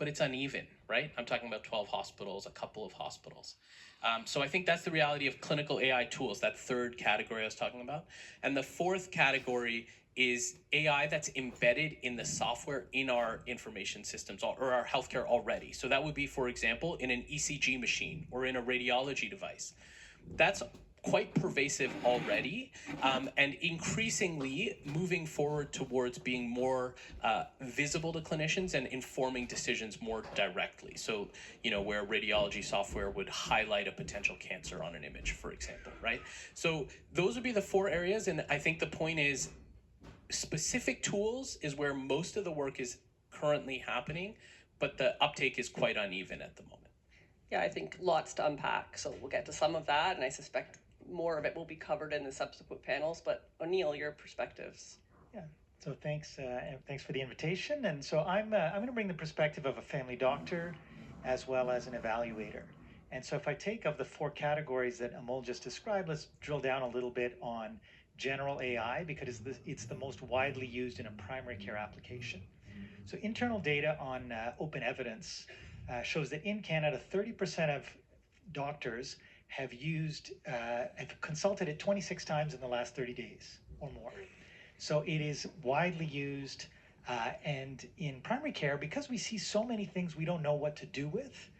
but it's uneven, right? I'm talking about 12 hospitals, a couple of hospitals. So I think that's the reality of clinical AI tools, that third category I was talking about. And the fourth category is AI that's embedded in the software in our information systems or our healthcare already. So that would be, for example, in an ECG machine or in a radiology device. That's quite pervasive already, and increasingly moving forward towards being more visible to clinicians and informing decisions more directly. So, where radiology software would highlight a potential cancer on an image, for example, right? So those would be the four areas. And I think the point is, specific tools is where most of the work is currently happening, but the uptake is quite uneven at the moment. Yeah, I think lots to unpack. So we'll get to some of that, and I suspect more of it will be covered in the subsequent panels. But O'Neill, your perspectives. Yeah. So thanks, and thanks for the invitation. And so I'm going to bring the perspective of a family doctor, as well as an evaluator. And so if I take of the four categories that Amol just described, let's drill down a little bit on general AI, because it's the most widely used in a primary care application. So internal data on Open Evidence shows that in Canada, 30% of doctors have consulted it 26 times in the last 30 days or more. So it is widely used, and in primary care, because we see so many things we don't know what to do with,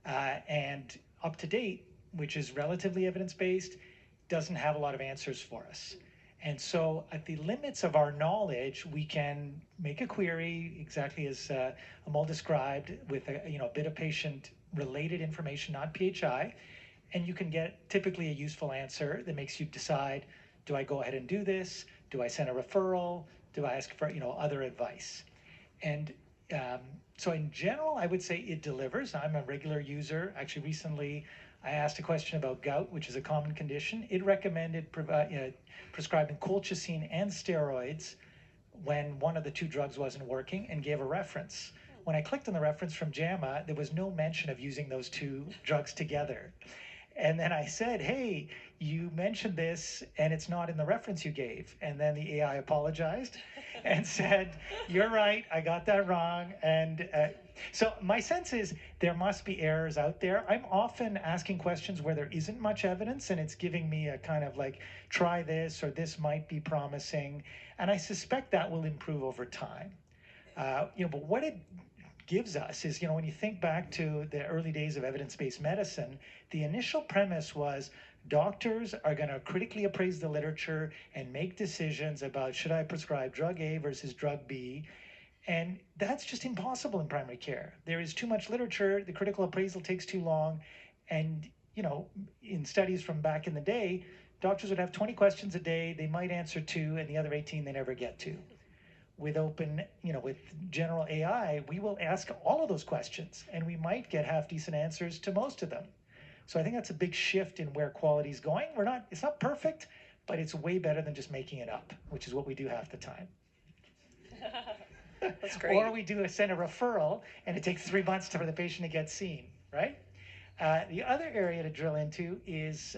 and Up to Date, which is relatively evidence-based, doesn't have a lot of answers for us. And so at the limits of our knowledge, we can make a query exactly as Amol described, with a bit of patient-related information, not PHI, and you can get typically a useful answer that makes you decide, do I go ahead and do this? Do I send a referral? Do I ask for other advice? And so in general, I would say it delivers. I'm a regular user. Actually, recently I asked a question about gout, which is a common condition. It recommended prescribing colchicine and steroids when one of the two drugs wasn't working, and gave a reference. When I clicked on the reference from JAMA, there was no mention of using those two drugs together. And then I said, hey, you mentioned this and it's not in the reference you gave. And then the AI apologized and said, you're right, I got that wrong. And so my sense is there must be errors out there. I'm often asking questions where there isn't much evidence, and it's giving me a kind of like, try this, or this might be promising. And I suspect that will improve over time. But what it gives us is, when you think back to the early days of evidence-based medicine, the initial premise was doctors are going to critically appraise the literature and make decisions about, should I prescribe drug A versus drug B? And that's just impossible in primary care. There is too much literature, the critical appraisal takes too long, and in studies from back in the day, doctors would have 20 questions a day, they might answer 2, and the other 18 they never get to. With with general AI, we will ask all of those questions, and we might get half-decent answers to most of them. So I think that's a big shift in where quality is going. It's not perfect, but it's way better than just making it up, which is what we do half the time. That's great. Or we send a referral, and it takes 3 months for the patient to get seen, right? The other area to drill into is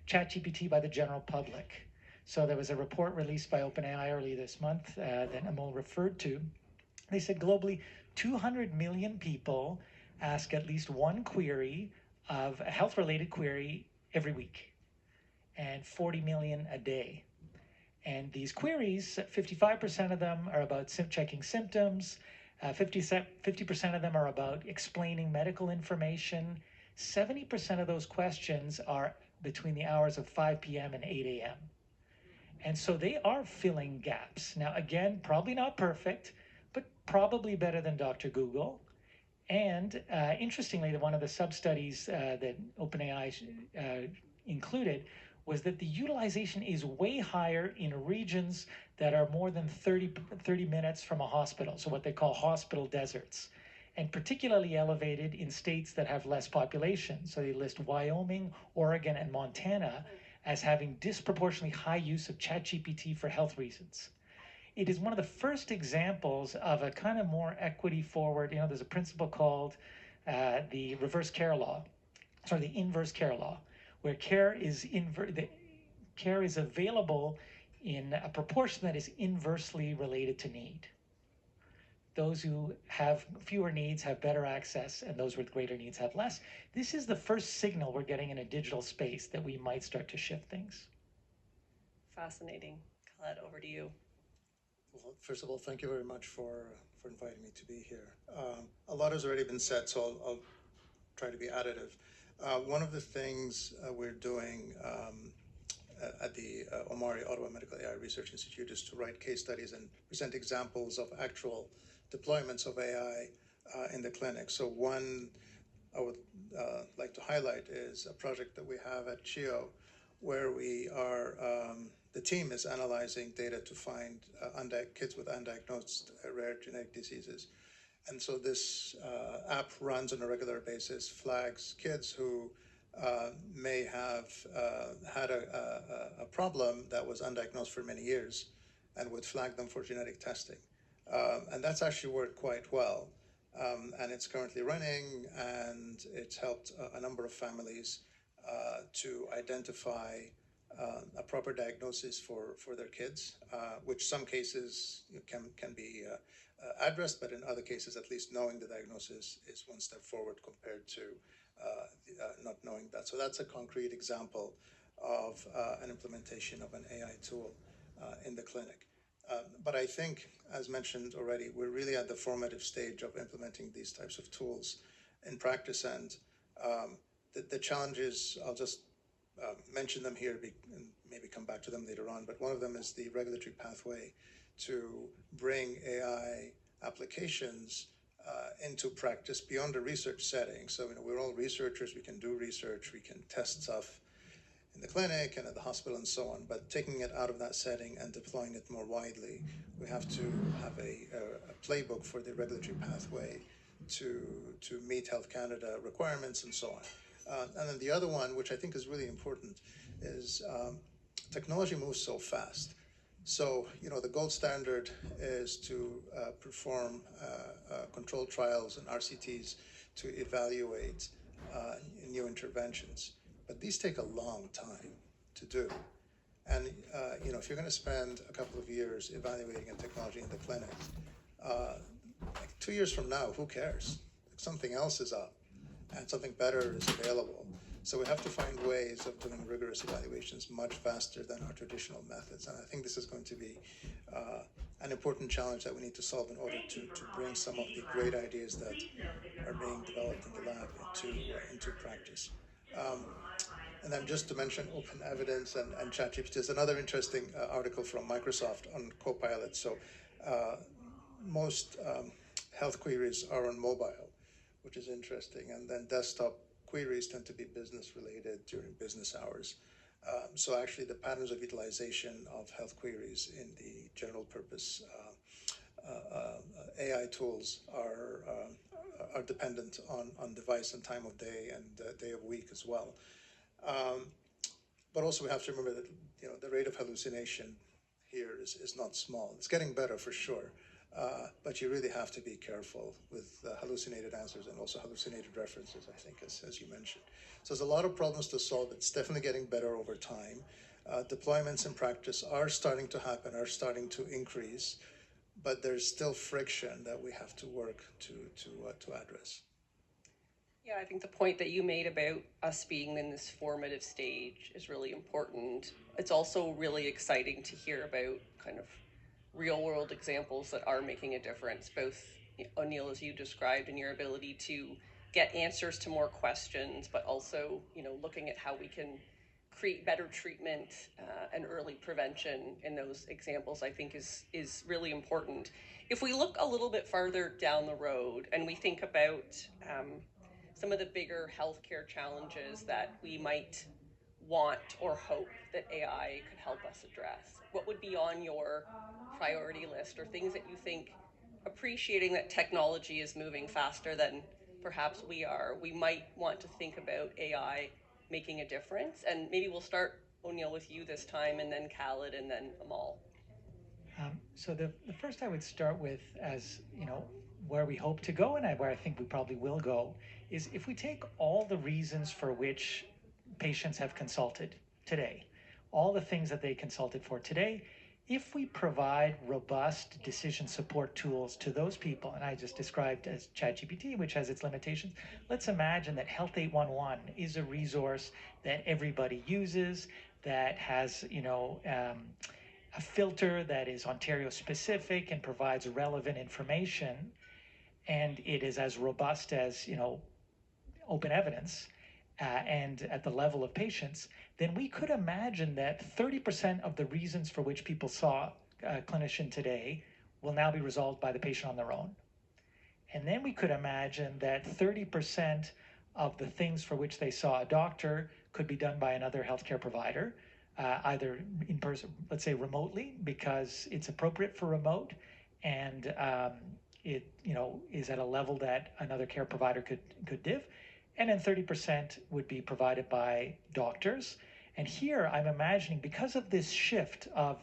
ChatGPT by the general public. So there was a report released by OpenAI early this month that Amol referred to. They said globally, 200 million people ask at least one query of a health-related query every week, and 40 million a day. And these queries, 55% of them are about checking symptoms, 50% of them are about explaining medical information, 70% of those questions are between the hours of 5 p.m. and 8 a.m. And so they are filling gaps. Now, again, probably not perfect, but probably better than Dr. Google. And interestingly, one of the sub-studies that OpenAI included was that the utilization is way higher in regions that are more than 30 minutes from a hospital, so what they call hospital deserts, and particularly elevated in states that have less population. So they list Wyoming, Oregon, and Montana as having disproportionately high use of ChatGPT for health reasons. It is one of the first examples of a kind of more equity forward, there's a principle called the inverse care law, where care is available in a proportion that is inversely related to need. those who have fewer needs have better access, and those with greater needs have less. This is the first signal we're getting in a digital space that we might start to shift things. Fascinating. Khaled, over to you. Well, first of all, thank you very much for inviting me to be here. A lot has already been said, so I'll try to be additive. One of the things we're doing at the Omari Ottawa Medical AI Research Institute is to write case studies and present examples of actual deployments of AI in the clinic. So one I would like to highlight is a project that we have at CHEO, where we are, the team is analyzing data to find kids with undiagnosed rare genetic diseases. And so this app runs on a regular basis, flags kids who may have had a problem that was undiagnosed for many years, and would flag them for genetic testing. And that's actually worked quite well. And it's currently running, and it's helped a number of families to identify a proper diagnosis for their kids, which some cases can be addressed, but in other cases, at least knowing the diagnosis is one step forward compared to not knowing that. So that's a concrete example of an implementation of an AI tool in the clinic. But I think, as mentioned already, we're really at the formative stage of implementing these types of tools in practice. And the challenges, I'll just mention them here and maybe come back to them later on. But one of them is the regulatory pathway to bring AI applications into practice beyond a research setting. So we're all researchers, we can do research, we can test stuff in the clinic and at the hospital and so on, but taking it out of that setting and deploying it more widely, we have to have a playbook for the regulatory pathway to meet Health Canada requirements and so on. And then the other one, which I think is really important, is technology moves so fast. So, the gold standard is to perform controlled trials and RCTs to evaluate new interventions. But these take a long time to do. And, if you're going to spend a couple of years evaluating a technology in the clinic, like 2 years from now, who cares? Something else is up and something better is available. So we have to find ways of doing rigorous evaluations much faster than our traditional methods. And I think this is going to be an important challenge that we need to solve in order to bring some of the great ideas that are being developed in the lab into practice. And then just to mention open evidence and ChatGPT, there's another interesting article from Microsoft on Copilot. So most health queries are on mobile, which is interesting. And then desktop queries tend to be business related during business hours. So actually the patterns of utilization of health queries in the general purpose AI tools are dependent on device and time of day and day of week as well. But also we have to remember that the rate of hallucination here is not small. It's getting better for sure, but you really have to be careful with hallucinated answers and also hallucinated references, I think, as you mentioned. So there's a lot of problems to solve. It's definitely getting better over time. Deployments in practice are starting to happen, are starting to increase, but there's still friction that we have to work to address. Yeah, I think the point that you made about us being in this formative stage is really important. It's also really exciting to hear about kind of real world examples that are making a difference, both O'Neill, as you described, in your ability to get answers to more questions, but also, looking at how we can create better treatment and early prevention in those examples, I think is really important. If we look a little bit farther down the road and we think about some of the bigger healthcare challenges that we might want or hope that AI could help us address, what would be on your priority list, or things that you think, appreciating that technology is moving faster than perhaps we are, we might want to think about AI making a difference? And maybe we'll start, O'Neill, with you this time, and then Khaled, and then Amal. So the first I would start with, as where we hope to go, and where I think we probably will go, is if we take all the reasons for which patients have consulted today, all the things that they consulted for today, if we provide robust decision support tools to those people, and I just described as ChatGPT, which has its limitations, let's imagine that Health 811 is a resource that everybody uses, that has, a filter that is Ontario specific and provides relevant information, and it is as robust as, open evidence, and at the level of patients, then we could imagine that 30% of the reasons for which people saw a clinician today will now be resolved by the patient on their own. And then we could imagine that 30% of the things for which they saw a doctor could be done by another healthcare provider, either in person, let's say remotely, because it's appropriate for remote, and it is at a level that another care provider could give. And then 30% would be provided by doctors. And here I'm imagining, because of this shift of,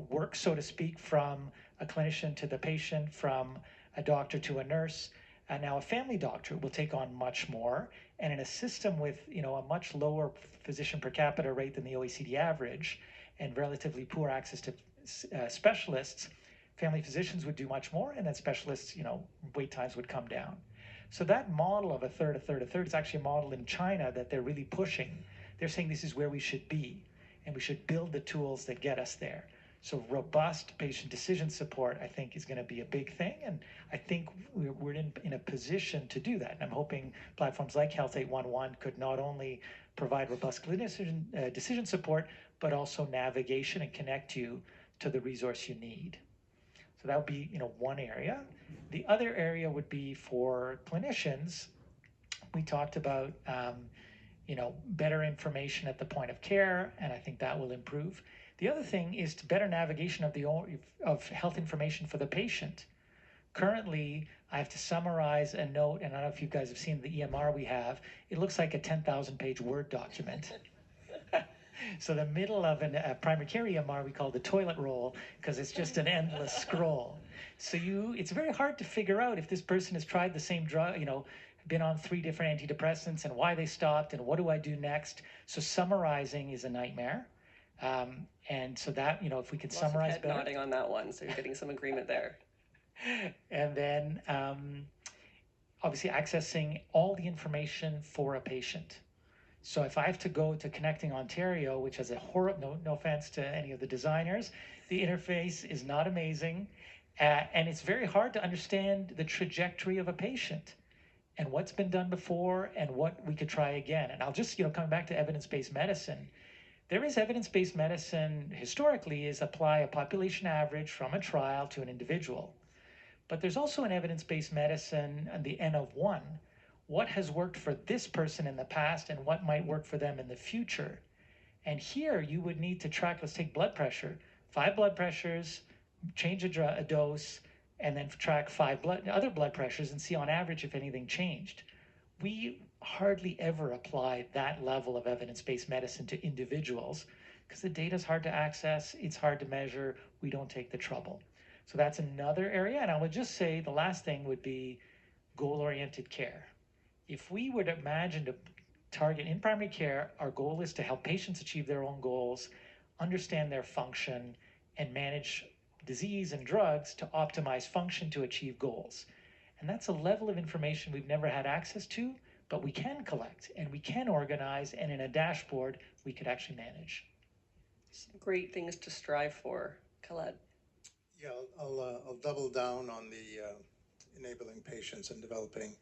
work, so to speak, from a clinician to the patient, from a doctor to a nurse, and now a family doctor will take on much more. And in a system with, a much lower physician per capita rate than the OECD average, and relatively poor access to specialists, family physicians would do much more, and then specialists, wait times would come down. So that model of a third is actually a model in China that they're really pushing. They're saying this is where we should be, and we should build the tools that get us there. So robust patient decision support, I think, is going to be a big thing, and I think we're in a position to do that. And I'm hoping platforms like Health 811 could not only provide robust clinician decision support, but also navigation and connect you to the resource you need. So that would be, one area. The other area would be for clinicians. We talked about, better information at the point of care, and I think that will improve. The other thing is to better navigation of health information for the patient. Currently, I have to summarize a note, and I don't know if you guys have seen the EMR we have. It looks like a 10,000-page Word document. So the middle of a primary care EMR we call the toilet roll, because it's just an endless scroll. So it's very hard to figure out if this person has tried the same drug, been on 3 different antidepressants, and why they stopped, and what do I do next. So summarizing is a nightmare. And so that, if we could Lots summarize of head better. nodding on that one, so you're getting some agreement there. And then obviously accessing all the information for a patient. So if I have to go to Connecting Ontario, which has a horrible, no offense to any of the designers, the interface is not amazing, and it's very hard to understand the trajectory of a patient and what's been done before and what we could try again. And I'll just, coming back to evidence-based medicine, there is evidence-based medicine historically is apply a population average from a trial to an individual. But there's also an evidence-based medicine, the N of 1, what has worked for this person in the past and what might work for them in the future. And here you would need to track, let's take blood pressure, 5 blood pressures, change a dose, and then track 5 other blood pressures and see on average if anything changed. We hardly ever apply that level of evidence-based medicine to individuals because the data is hard to access, it's hard to measure, we don't take the trouble. So that's another area. And I would just say the last thing would be goal-oriented care. If we would imagine to target in primary care, our goal is to help patients achieve their own goals, understand their function, and manage disease and drugs to optimize function to achieve goals. And that's a level of information we've never had access to, but we can collect and we can organize, and in a dashboard, we could actually manage. Some great things to strive for. Khaled. Yeah, I'll double down on the enabling patients and developing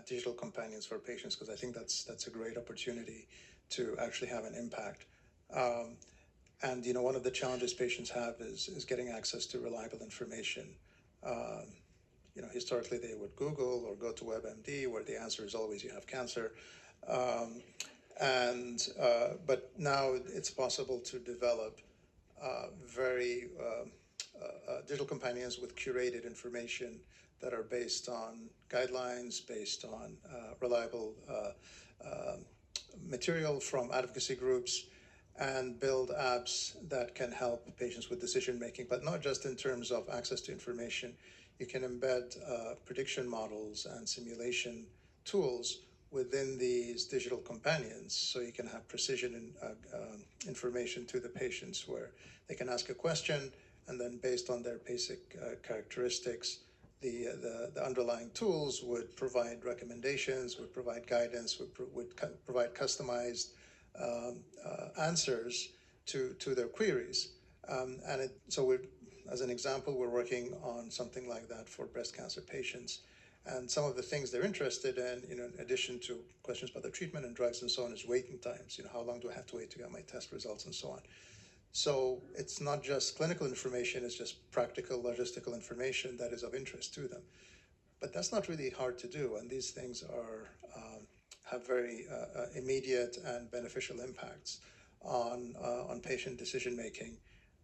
digital companions for patients, because I think that's a great opportunity to actually have an impact. And one of the challenges patients have is getting access to reliable information. Historically they would Google or go to WebMD, where the answer is always you have cancer. But now it's possible to develop very digital companions with curated information that are based on guidelines, based on reliable material from advocacy groups, and build apps that can help patients with decision making, but not just in terms of access to information. You can embed prediction models and simulation tools within these digital companions, so you can have precision and information to the patients where they can ask a question, and then based on their basic characteristics, the underlying tools would provide recommendations, would provide guidance, would provide customized answers to their queries. So as an example, we're working on something like that for breast cancer patients. And some of the things they're interested in, in addition to questions about the treatment and drugs and so on, is waiting times. How long do I have to wait to get my test results and so on. So it's not just clinical information, it's just practical logistical information that is of interest to them. But that's not really hard to do, and these things have very immediate and beneficial impacts on patient decision making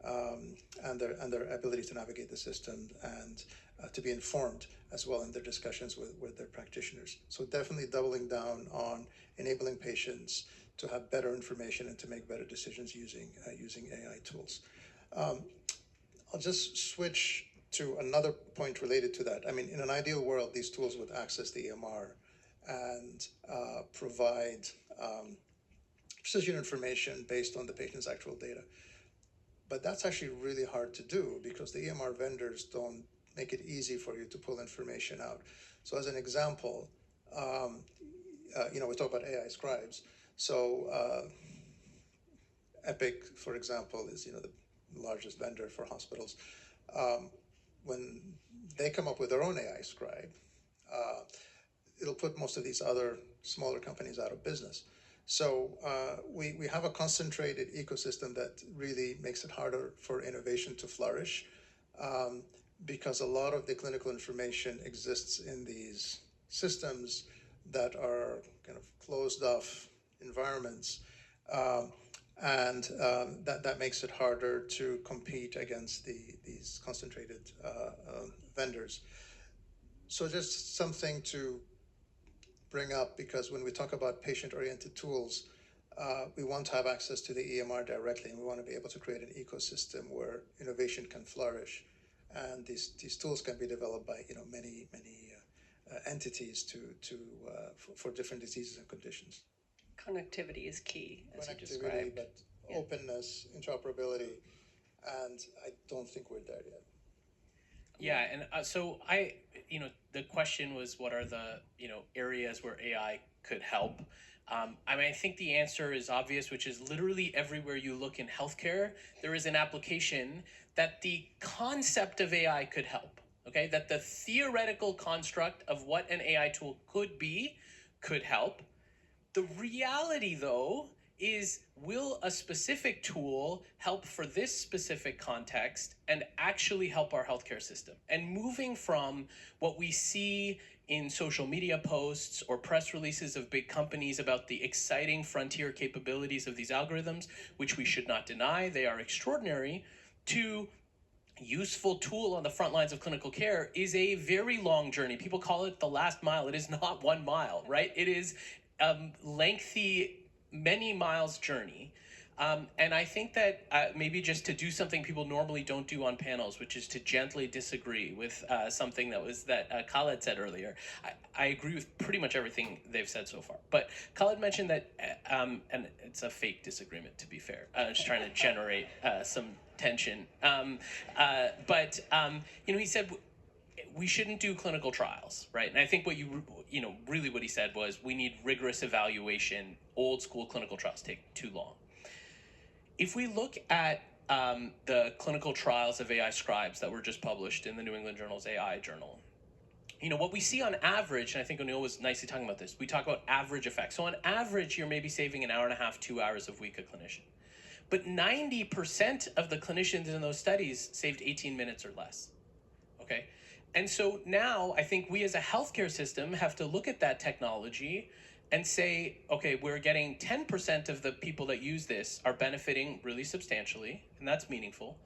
and their ability to navigate the system and to be informed as well in their discussions with their practitioners. So definitely doubling down on enabling patients to have better information and to make better decisions using AI tools. I'll just switch to another point related to that. I mean, in an ideal world, these tools would access the EMR and provide precision information based on the patient's actual data. But that's actually really hard to do because the EMR vendors don't make it easy for you to pull information out. So as an example, we talk about AI scribes. So Epic, for example, is the largest vendor for hospitals. When they come up with their own AI scribe, it'll put most of these other smaller companies out of business. So we have a concentrated ecosystem that really makes it harder for innovation to flourish because a lot of the clinical information exists in these systems that are kind of closed off environments. And that makes it harder to compete against these concentrated vendors. So just something to bring up, because when we talk about patient-oriented tools, we want to have access to the EMR directly, and we want to be able to create an ecosystem where innovation can flourish, and these tools can be developed by many entities for different diseases and conditions. Connectivity is key, as you Connectivity, described. but openness, interoperability, and I don't think we're there yet. Yeah, and so the question was, what are the areas where AI could help? I think the answer is obvious, which is literally everywhere you look in healthcare, there is an application that the concept of AI could help. Okay, that the theoretical construct of what an AI tool could be could help. The reality, though, is will a specific tool help for this specific context and actually help our healthcare system? And moving from what we see in social media posts or press releases of big companies about the exciting frontier capabilities of these algorithms, which we should not deny, they are extraordinary, to useful tool on the front lines of clinical care is a very long journey. People call it the last mile. It is not 1 mile, right? It is a lengthy, many miles journey. And I think that maybe just to do something people normally don't do on panels, which is to gently disagree with something that Khaled said earlier. I agree with pretty much everything they've said so far. But Khaled mentioned that, and it's a fake disagreement, to be fair. I'm just trying to generate some tension. He said we shouldn't do clinical trials, right? And I think really what he said was we need rigorous evaluation. Old school clinical trials take too long. If we look at the clinical trials of AI scribes that were just published in the New England Journal's AI journal, what we see on average, and I think Anil was nicely talking about this, we talk about average effects. So on average, you're maybe saving an hour and a half, 2 hours a week a clinician. But 90% of the clinicians in those studies saved 18 minutes or less, okay? And so now I think we as a healthcare system have to look at that technology and say, okay, we're getting 10% of the people that use this are benefiting really substantially, and that's meaningful.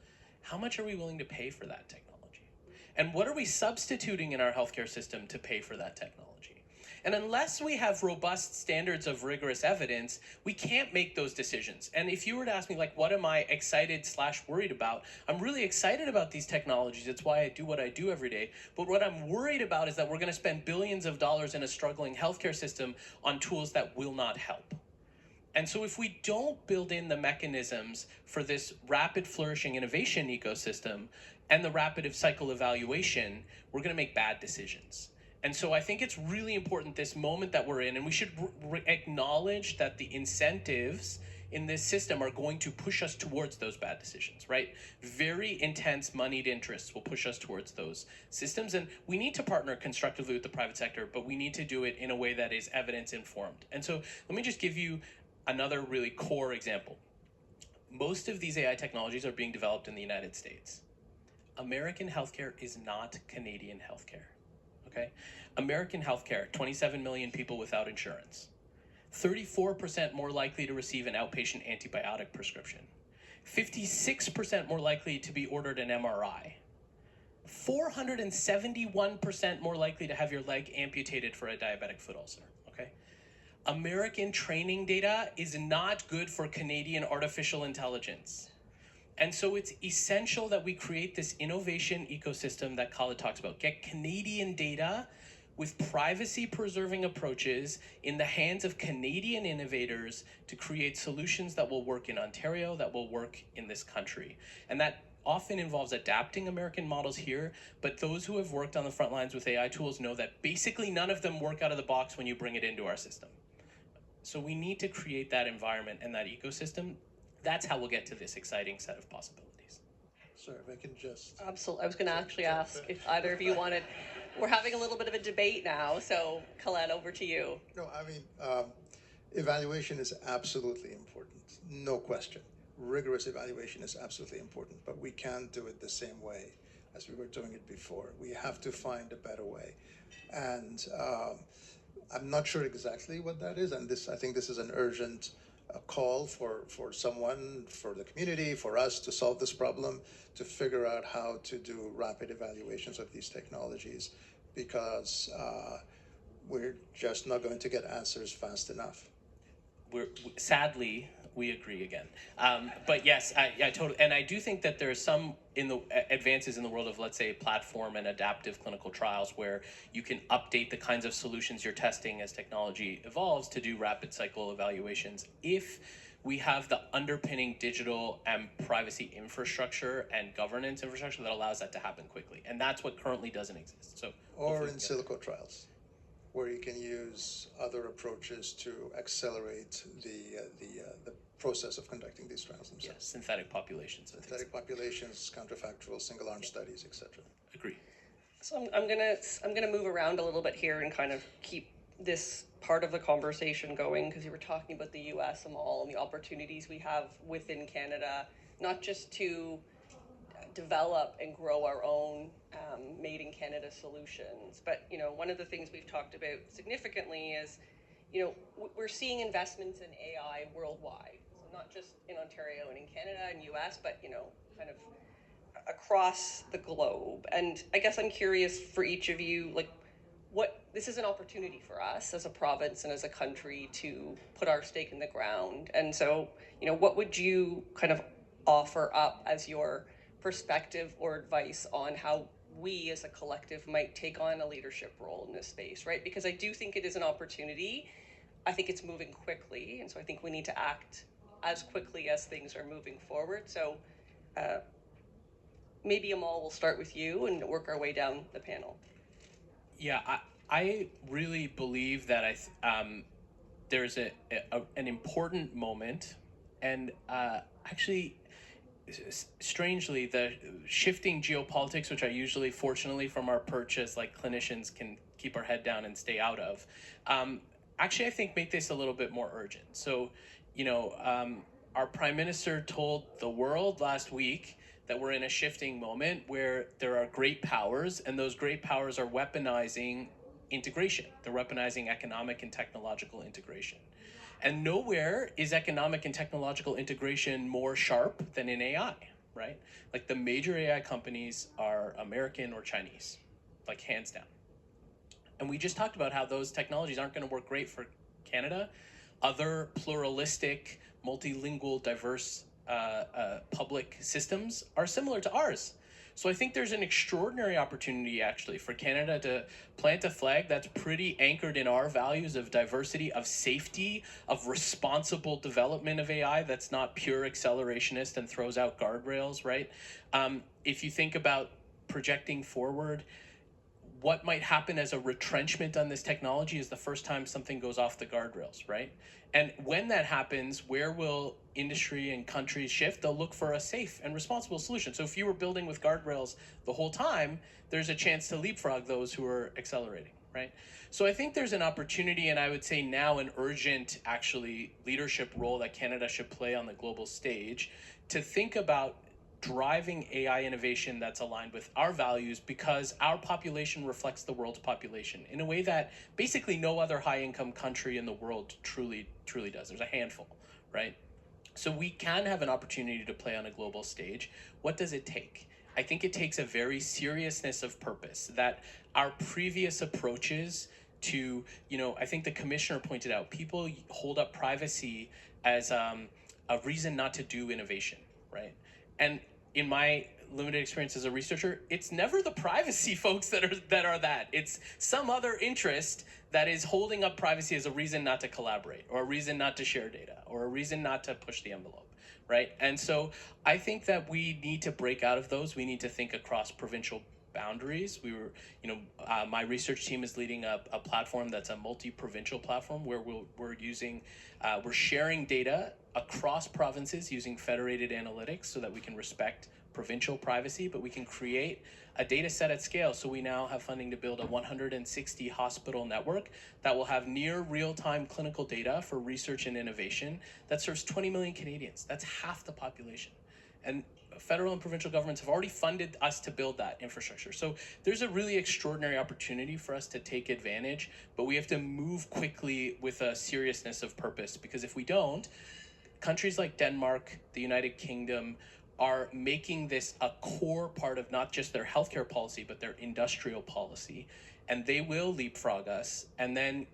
How much are we willing to pay for that technology? And what are we substituting in our healthcare system to pay for that technology? And unless we have robust standards of rigorous evidence, we can't make those decisions. And if you were to ask me, like, what am I excited / worried about? I'm really excited about these technologies. It's why I do what I do every day. But what I'm worried about is that we're going to spend billions of dollars in a struggling healthcare system on tools that will not help. And so if we don't build in the mechanisms for this rapid flourishing innovation ecosystem and the rapid cycle evaluation, we're going to make bad decisions. And so I think it's really important this moment that we're in, and we should acknowledge that the incentives in this system are going to push us towards those bad decisions, right? Very intense moneyed interests will push us towards those systems. And we need to partner constructively with the private sector, but we need to do it in a way that is evidence informed. And so let me just give you another really core example. Most of these AI technologies are being developed in the United States. American healthcare is not Canadian healthcare, okay? American healthcare, 27 million people without insurance. 34% more likely to receive an outpatient antibiotic prescription. 56% more likely to be ordered an MRI. 471% more likely to have your leg amputated for a diabetic foot ulcer, okay? American training data is not good for Canadian artificial intelligence. And so it's essential that we create this innovation ecosystem that Khaled talks about. Get Canadian data with privacy-preserving approaches in the hands of Canadian innovators to create solutions that will work in Ontario, that will work in this country. And that often involves adapting American models here, but those who have worked on the front lines with AI tools know that basically none of them work out of the box when you bring it into our system. So we need to create that environment and that ecosystem. That's how we'll get to this exciting set of possibilities. Sorry, if I can just... Absolutely. I was going to actually ask if either of you wanted. We're having a little bit of a debate now, so Khaled, over to you. No, I mean, evaluation is absolutely important, no question. Rigorous evaluation is absolutely important, but we can't do it the same way as we were doing it before. We have to find a better way. And I'm not sure exactly what that is, and I think this is an urgent call for someone, for the community, for us to solve this problem, to figure out how to do rapid evaluations of these technologies, because we're just not going to get answers fast enough. Sadly, we agree again. But yes, I totally, and I do think that there are some in the advances in the world of, let's say, platform and adaptive clinical trials where you can update the kinds of solutions you're testing as technology evolves to do rapid cycle evaluations if we have the underpinning digital and privacy infrastructure and governance infrastructure that allows that to happen quickly. And that's what currently doesn't exist. So, or in silico trials, where you can use other approaches to accelerate the process of conducting these trials themselves. Yes, synthetic populations. Synthetic populations, counterfactual, single-arm studies, etc. Agree. So I'm gonna move around a little bit here and kind of keep this part of the conversation going, because you were talking about the U.S. and all and the opportunities we have within Canada, not just to develop and grow our own made in Canada solutions, but one of the things we've talked about significantly is we're seeing investments in AI worldwide, so not just in Ontario and in Canada and US, but kind of across the globe. And I guess I'm curious for each of you, like, this is an opportunity for us as a province and as a country to put our stake in the ground. And so, what would you kind of offer up as your perspective or advice on how we as a collective might take on a leadership role in this space, right? Because I do think it is an opportunity. I think it's moving quickly, and so I think we need to act as quickly as things are moving forward. So maybe Amal, we'll start with you and work our way down the panel. Yeah, I really believe that there's an important moment, and actually, strangely, the shifting geopolitics, which I usually, fortunately, from our perch as like clinicians, can keep our head down and stay out of, actually, I think make this a little bit more urgent. So, our Prime Minister told the world last week that we're in a shifting moment where there are great powers, and those great powers are weaponizing integration. They're weaponizing economic and technological integration. And nowhere is economic and technological integration more sharp than in AI, right? Like the major AI companies are American or Chinese, like hands down. And we just talked about how those technologies aren't going to work great for Canada. Other pluralistic, multilingual, diverse public systems are similar to ours. So I think there's an extraordinary opportunity actually for Canada to plant a flag that's pretty anchored in our values of diversity, of safety, of responsible development of AI that's not pure accelerationist and throws out guardrails, right? If you think about projecting forward, what might happen as a retrenchment on this technology is the first time something goes off the guardrails, right? And when that happens, where will industry and countries shift? They'll look for a safe and responsible solution. So if you were building with guardrails the whole time, there's a chance to leapfrog those who are accelerating, right? So I think there's an opportunity, and I would say now an urgent, actually, leadership role that Canada should play on the global stage to think about driving AI innovation that's aligned with our values, because our population reflects the world's population in a way that basically no other high-income country in the world truly does. There's a handful, right? So we can have an opportunity to play on a global stage. What does it take? I think it takes a very seriousness of purpose that our previous approaches to, I think the commissioner pointed out, people hold up privacy as a reason not to do innovation, right? And in my limited experience as a researcher, it's never the privacy folks that are that. It's some other interest that is holding up privacy as a reason not to collaborate, or a reason not to share data, or a reason not to push the envelope, right? And so I think that we need to break out of those. We need to think across provincial boundaries. My research team is leading a platform that's a multi-provincial platform where we're sharing data across provinces using federated analytics so that we can respect provincial privacy, but we can create a data set at scale. So we now have funding to build a 160 hospital network that will have near real-time clinical data for research and innovation that serves 20 million Canadians. That's half the population. And federal and provincial governments have already funded us to build that infrastructure. So there's a really extraordinary opportunity for us to take advantage, but we have to move quickly with a seriousness of purpose, because if we don't, countries like Denmark, the United Kingdom, are making this a core part of not just their healthcare policy, but their industrial policy. And they will leapfrog us, and then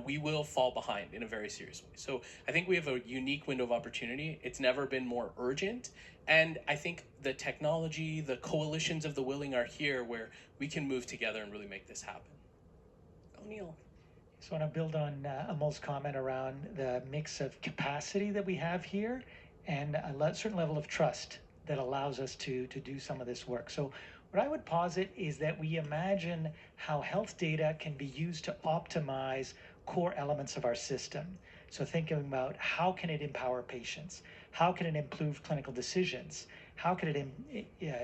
we will fall behind in a very serious way. So I think we have a unique window of opportunity. It's never been more urgent. And I think the technology, the coalitions of the willing are here where we can move together and really make this happen. O'Neill. So I want to build on Amol's comment around the mix of capacity that we have here and a certain level of trust that allows us to do some of this work. So what I would posit is that we imagine how health data can be used to optimize core elements of our system. So thinking about how can it empower patients? How can it improve clinical decisions? How can it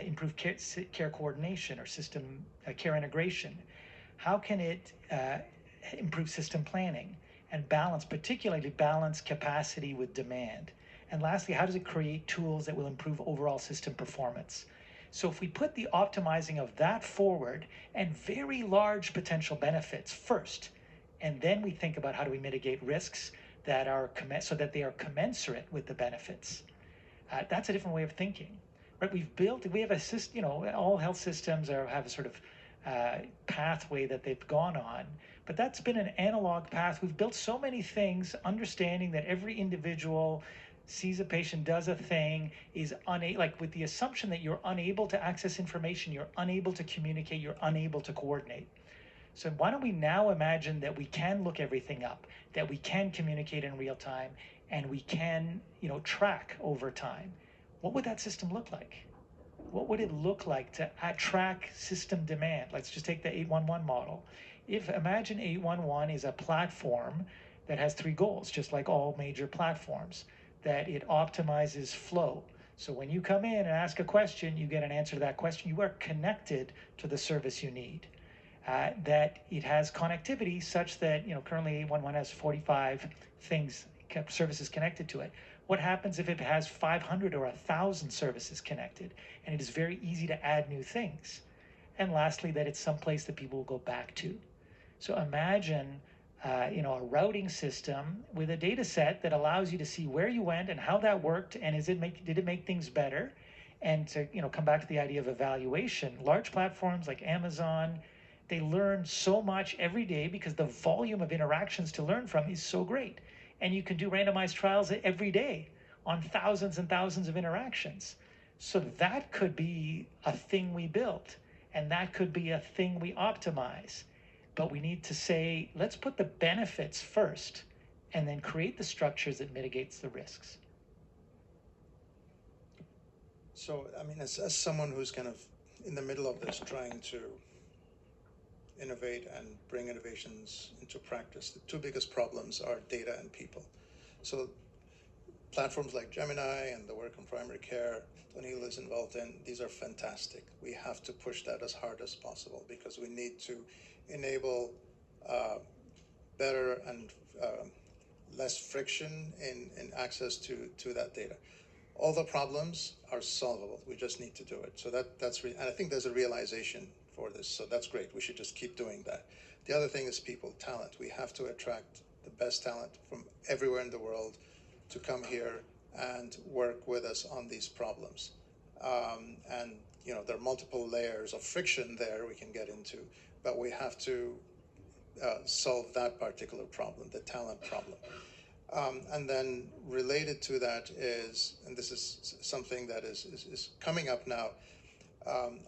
improve care coordination or system care integration? How can it improve system planning and particularly balance capacity with demand? And lastly, how does it create tools that will improve overall system performance? So if we put the optimizing of that forward and very large potential benefits first, and then we think about how do we mitigate risks that are so that they are commensurate with the benefits, that's a different way of thinking. Right? We have a system, all health systems have a sort of pathway that they've gone on, but that's been an analog path. We've built so many things, understanding that every individual sees a patient, does a thing, with the assumption that you're unable to access information, you're unable to communicate, you're unable to coordinate. So why don't we now imagine that we can look everything up, that we can communicate in real time, and we can, track over time? What would that system look like? What would it look like to track system demand? Let's just take the 811 model. Imagine 811 is a platform that has 3 goals, just like all major platforms, that it optimizes flow. So when you come in and ask a question, you get an answer to that question. You are connected to the service you need. That it has connectivity such that, currently 811 has 45 services connected to it. What happens if it has 500 or 1,000 services connected? And it is very easy to add new things. And lastly, that it's someplace that people will go back to. So imagine a routing system with a data set that allows you to see where you went and how that worked, and did it make things better? And to come back to the idea of evaluation, large platforms like Amazon, They learn so much every day because the volume of interactions to learn from is so great. And you can do randomized trials every day on thousands and thousands of interactions. So that could be a thing we built, and that could be a thing we optimize. But we need to say, let's put the benefits first and then create the structures that mitigates the risks. So, I mean, as someone who's kind of in the middle of this, trying to innovate and bring innovations into practice, the two biggest problems are data and people. So platforms like Gemini and the work on primary care O'Neill is involved in, these are fantastic. We have to push that as hard as possible because we need to enable better and less friction in access to that data. All the problems are solvable. We just need to do it. So and I think there's a realization for this. So that's great. We should just keep doing that. The other thing is people, talent. We have to attract the best talent from everywhere in the world to come here and work with us on these problems. And there are multiple layers of friction there we can get into, but we have to solve that particular problem, the talent problem. And then related to that is, and this is something that is coming up now,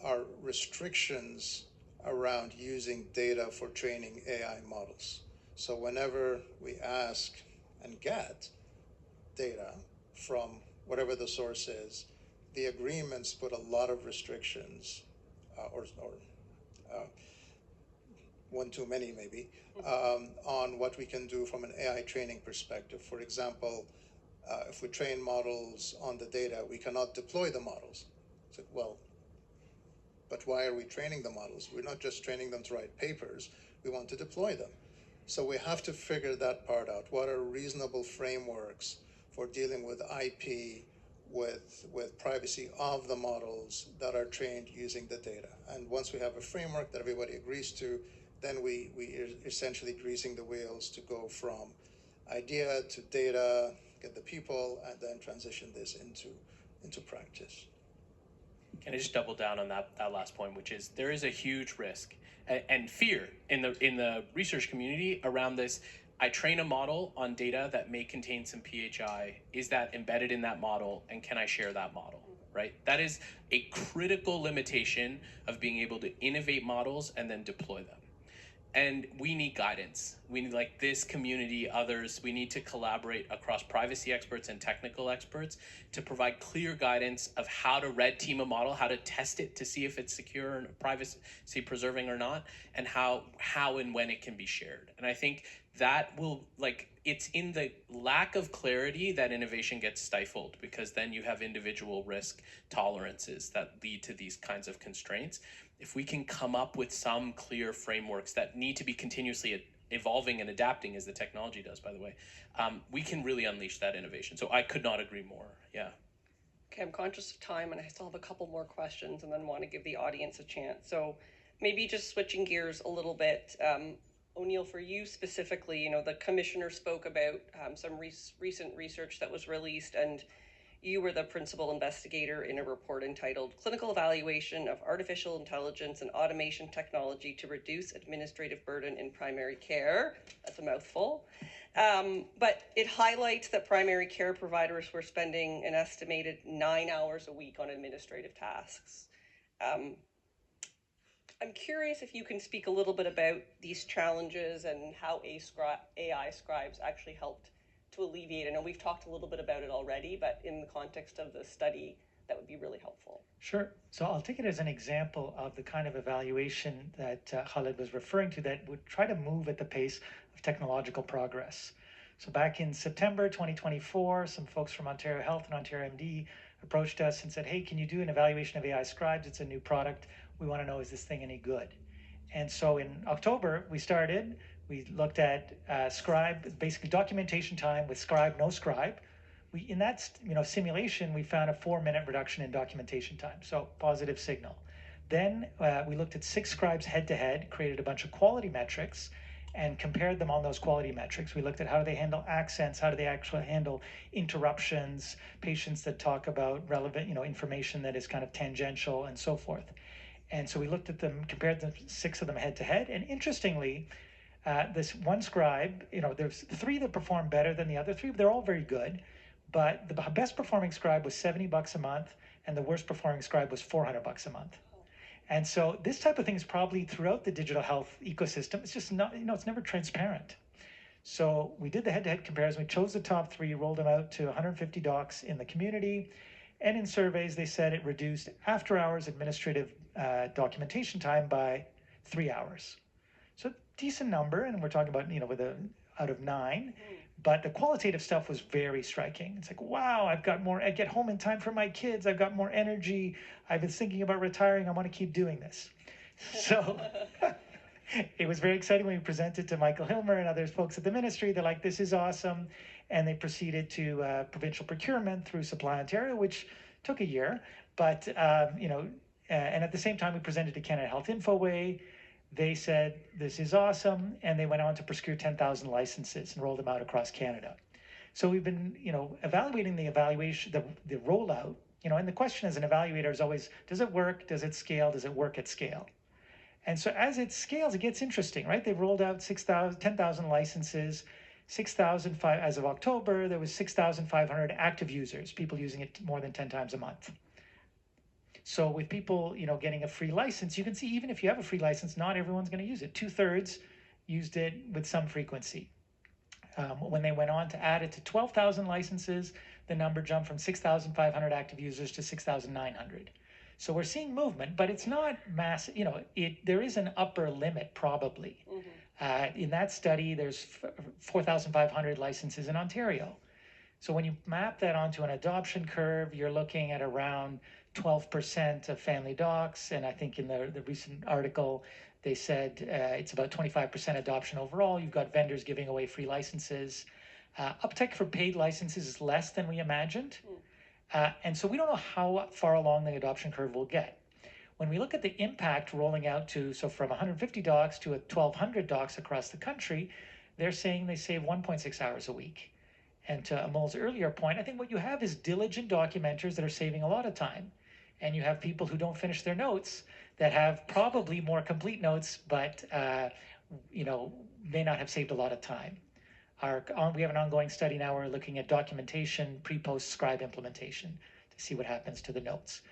are restrictions around using data for training AI models. So whenever we ask and get data from whatever the source is, the agreements put a lot of restrictions, or one too many maybe, on what we can do from an AI training perspective. For example, if we train models on the data, we cannot deploy the models. So, well, but why are we training the models? We're not just training them to write papers, we want to deploy them. So we have to figure that part out. What are reasonable frameworks for dealing with IP, with privacy of the models that are trained using the data? And once we have a framework that everybody agrees to, then we are essentially greasing the wheels to go from idea to data, get the people, and then transition this into practice. Can I just double down on that last point, which is there is a huge risk and fear in the research community around this. I train a model on data that may contain some PHI. Is that embedded in that model, and can I share that model? Right? That is a critical limitation of being able to innovate models and then deploy them. And we need guidance. We need, like this community, others, we need to collaborate across privacy experts and technical experts to provide clear guidance of how to red team a model, how to test it to see if it's secure and privacy preserving or not, and how and when it can be shared. And I think that will, it's in the lack of clarity that innovation gets stifled, because then you have individual risk tolerances that lead to these kinds of constraints. If we can come up with some clear frameworks that need to be continuously evolving and adapting as the technology does, by the way, we can really unleash that innovation. So I could not agree more. Yeah. Okay, I'm conscious of time and I still have a couple more questions and then want to give the audience a chance. So maybe just switching gears a little bit. O'Neill, for you specifically, the commissioner spoke about some recent research that was released, and you were the principal investigator in a report entitled Clinical Evaluation of Artificial Intelligence and Automation Technology to Reduce Administrative Burden in Primary Care. That's a mouthful. But it highlights that primary care providers were spending an estimated 9 hours a week on administrative tasks. I'm curious if you can speak a little bit about these challenges and how AI scribes actually helped to alleviate. I know we've talked a little bit about it already, but in the context of the study, that would be really helpful. Sure. So I'll take it as an example of the kind of evaluation that Khaled was referring to that would try to move at the pace of technological progress. So back in September 2024, some folks from Ontario Health and Ontario MD approached us and said, hey, can you do an evaluation of AI scribes? It's a new product. We want to know, is this thing any good? And so in October, we looked at scribe, basically documentation time with scribe, no scribe. In that simulation, we found a 4-minute reduction in documentation time, so positive signal. Then we looked at 6 scribes head-to-head, created a bunch of quality metrics, and compared them on those quality metrics. We looked at how do they handle accents, how do they actually handle interruptions, patients that talk about relevant information that is kind of tangential, and so forth. And so we looked at them, compared the 6 of them head to head. And interestingly, this one scribe, there's 3 that perform better than the other 3. They're all very good. But the best performing scribe was $70 a month, and the worst performing scribe was $400 a month. And so this type of thing is probably throughout the digital health ecosystem. It's just not, it's never transparent. So we did the head-to-head comparison. We chose the top 3, rolled them out to 150 docs in the community. And in surveys, they said it reduced after-hours administrative documentation time by 3 hours. So decent number, and we're talking about, with out of 9. But the qualitative stuff was very striking. It's like, wow, I get home in time for my kids. I've got more energy. I've been thinking about retiring. I want to keep doing this. So it was very exciting when we presented to Michael Hilmer and other folks at the ministry. They're like, this is awesome. And they proceeded to provincial procurement through Supply Ontario, which took a year. But, and at the same time, we presented to Canada Health Infoway. They said, this is awesome, and they went on to procure 10,000 licenses and roll them out across Canada. So we've been, evaluating the rollout, and the question as an evaluator is always, does it work? Does it scale? Does it work at scale? And so as it scales, it gets interesting, right? They've rolled out 10,000 licenses, 6,005 as of October. There was 6,500 active users, people using it more than 10 times a month. So with people, getting a free license, you can see even if you have a free license, not everyone's going to use it. 2/3 used it with some frequency. When they went on to add it to 12,000 licenses, the number jumped from 6,500 active users to 6,900. So we're seeing movement, but it's not massive. There is an upper limit probably. Mm-hmm. In that study, there's 4,500 licenses in Ontario. So when you map that onto an adoption curve, you're looking at around 12% of family docs. And I think in the recent article, they said it's about 25% adoption overall. You've got vendors giving away free licenses. Uptake for paid licenses is less than we imagined. And so we don't know how far along the adoption curve will get. When we look at the impact rolling out from 150 docs to 1,200 docs across the country, they're saying they save 1.6 hours a week. And to Amol's earlier point, I think what you have is diligent documenters that are saving a lot of time. And you have people who don't finish their notes that have probably more complete notes, but may not have saved a lot of time. We have an ongoing study now. We're looking at documentation, pre-post scribe implementation to see what happens to the notes.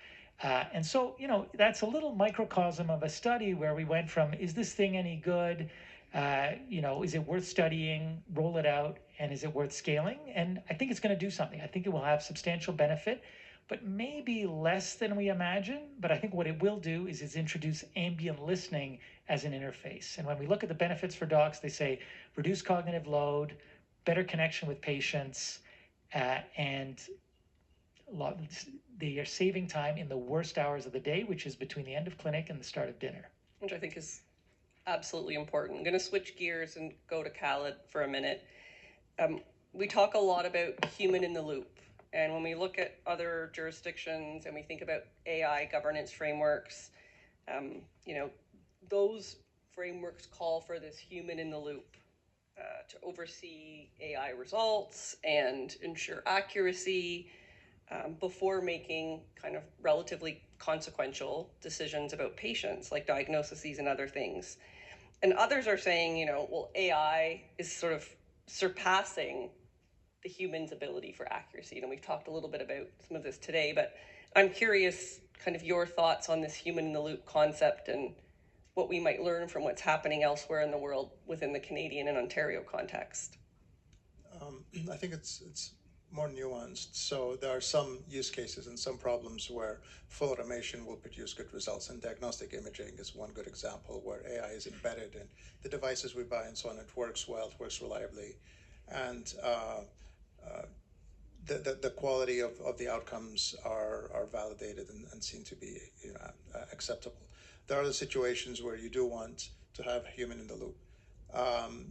And so, that's a little microcosm of a study where we went from, is this thing any good? Is it worth studying, roll it out, and is it worth scaling? And I think it's going to do something. I think it will have substantial benefit, but maybe less than we imagine. But I think what it will do is it's introduce ambient listening as an interface. And when we look at the benefits for docs, they say reduce cognitive load, better connection with patients, and they are saving time in the worst hours of the day, which is between the end of clinic and the start of dinner. Which I think is absolutely important. I'm going to switch gears and go to Khaled for a minute. We talk a lot about human in the loop. And when we look at other jurisdictions and we think about AI governance frameworks, those frameworks call for this human in the loop to oversee AI results and ensure accuracy before making kind of relatively consequential decisions about patients, like diagnoses and other things. And others are saying, AI is sort of surpassing the human's ability for accuracy. And we've talked a little bit about some of this today, but I'm curious kind of your thoughts on this human in the loop concept and what we might learn from what's happening elsewhere in the world within the Canadian and Ontario context. I think it's more nuanced. So there are some use cases and some problems where full automation will produce good results, and diagnostic imaging is one good example where AI is embedded in the devices we buy and so on. It works well, it works reliably, and the quality of the outcomes are validated and seem to be acceptable. There are other situations where you do want to have human in the loop.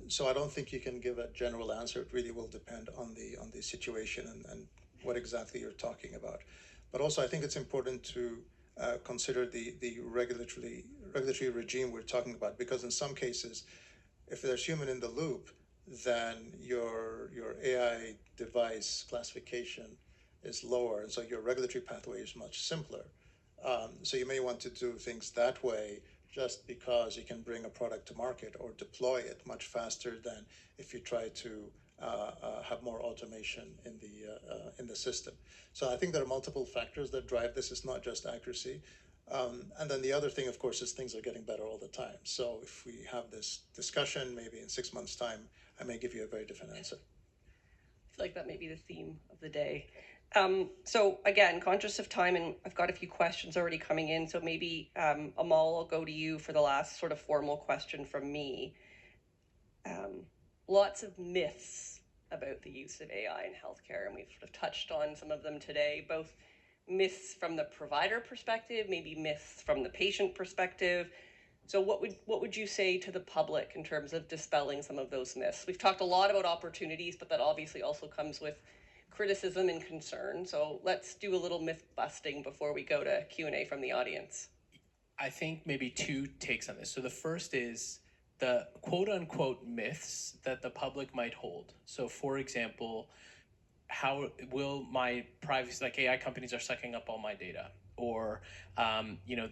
So I don't think you can give a general answer. It really will depend on the situation and what exactly you're talking about. But also, I think it's important to consider the regulatory regime we're talking about, because in some cases, if there's human in the loop, then your AI device classification is lower, and so your regulatory pathway is much simpler. So you may want to do things that way just because you can bring a product to market or deploy it much faster than if you try to have more automation in the system. So I think there are multiple factors that drive this. It's not just accuracy. And then the other thing, of course, is things are getting better all the time. So if we have this discussion, maybe in 6 months' time, I may give you a very different answer. I feel like that may be the theme of the day. So again, conscious of time, and I've got a few questions already coming in. So maybe Amal, I'll go to you for the last sort of formal question from me. Lots of myths about the use of AI in healthcare, and we've sort of touched on some of them today, both myths from the provider perspective, maybe myths from the patient perspective. So what would you say to the public in terms of dispelling some of those myths? We've talked a lot about opportunities, but that obviously also comes with criticism and concern. So let's do a little myth busting before we go to Q&A from the audience. I think maybe two takes on this. So the first is the quote unquote myths that the public might hold. So for example, how will my privacy, like AI companies are sucking up all my data, or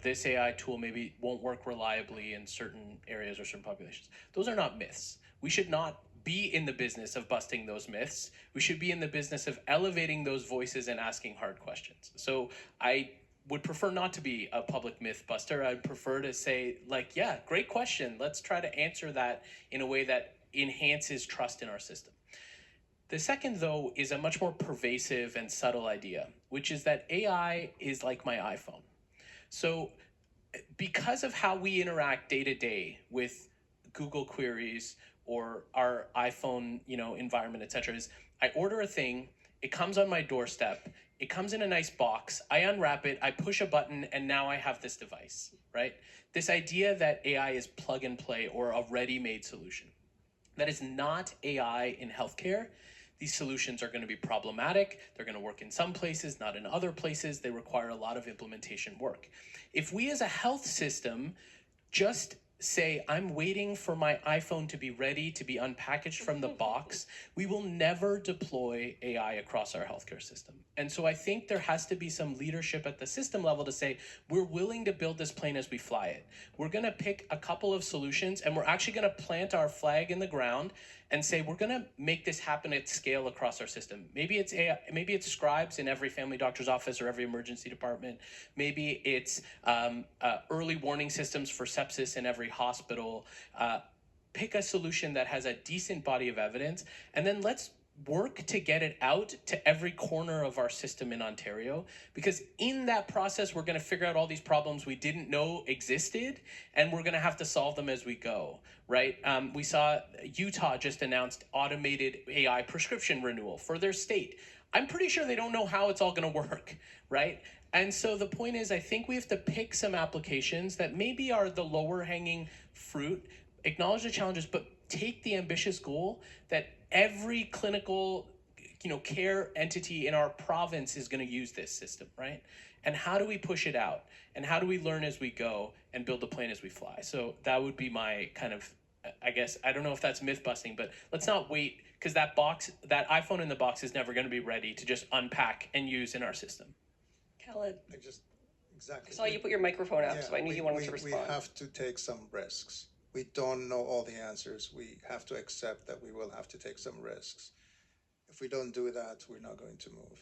this AI tool maybe won't work reliably in certain areas or certain populations. Those are not myths. We should not be in the business of busting those myths. We should be in the business of elevating those voices and asking hard questions. So I would prefer not to be a public myth buster. I'd prefer to say, like, yeah, great question. Let's try to answer that in a way that enhances trust in our system. The second, though, is a much more pervasive and subtle idea, which is that AI is like my iPhone. So because of how we interact day to day with Google queries or our iPhone, environment, et cetera, is I order a thing, it comes on my doorstep, it comes in a nice box, I unwrap it, I push a button, and now I have this device, right? This idea that AI is plug and play or a ready-made solution. That is not AI in healthcare. These solutions are going to be problematic. They're going to work in some places, not in other places. They require a lot of implementation work. If we as a health system just say, I'm waiting for my iPhone to be ready to be unpackaged from the box, we will never deploy AI across our healthcare system. And so I think there has to be some leadership at the system level to say, we're willing to build this plane as we fly it. We're going to pick a couple of solutions, and we're actually going to plant our flag in the ground and say, we're going to make this happen at scale across our system. Maybe it's AI, maybe it's scribes in every family doctor's office or every emergency department. Maybe it's early warning systems for sepsis in every hospital. Pick a solution that has a decent body of evidence, and then let's work to get it out to every corner of our system in Ontario, because in that process, we're going to figure out all these problems we didn't know existed, and we're going to have to solve them as we go, right? We saw Utah just announced automated AI prescription renewal for their state. I'm pretty sure they don't know how it's all going to work, right? And so the point is, I think we have to pick some applications that maybe are the lower hanging fruit, acknowledge the challenges, but take the ambitious goal that every clinical care entity in our province is going to use this system, right? And how do we push it out? And how do we learn as we go and build the plane as we fly? So that would be my kind of, I guess, I don't know if that's myth busting, but let's not wait, because that iPhone in the box is never going to be ready to just unpack and use in our system. Khaled, Exactly. I saw you put your microphone up, so I knew you wanted to respond. We have to take some risks. We don't know all the answers. We have to accept that we will have to take some risks. If we don't do that, we're not going to move.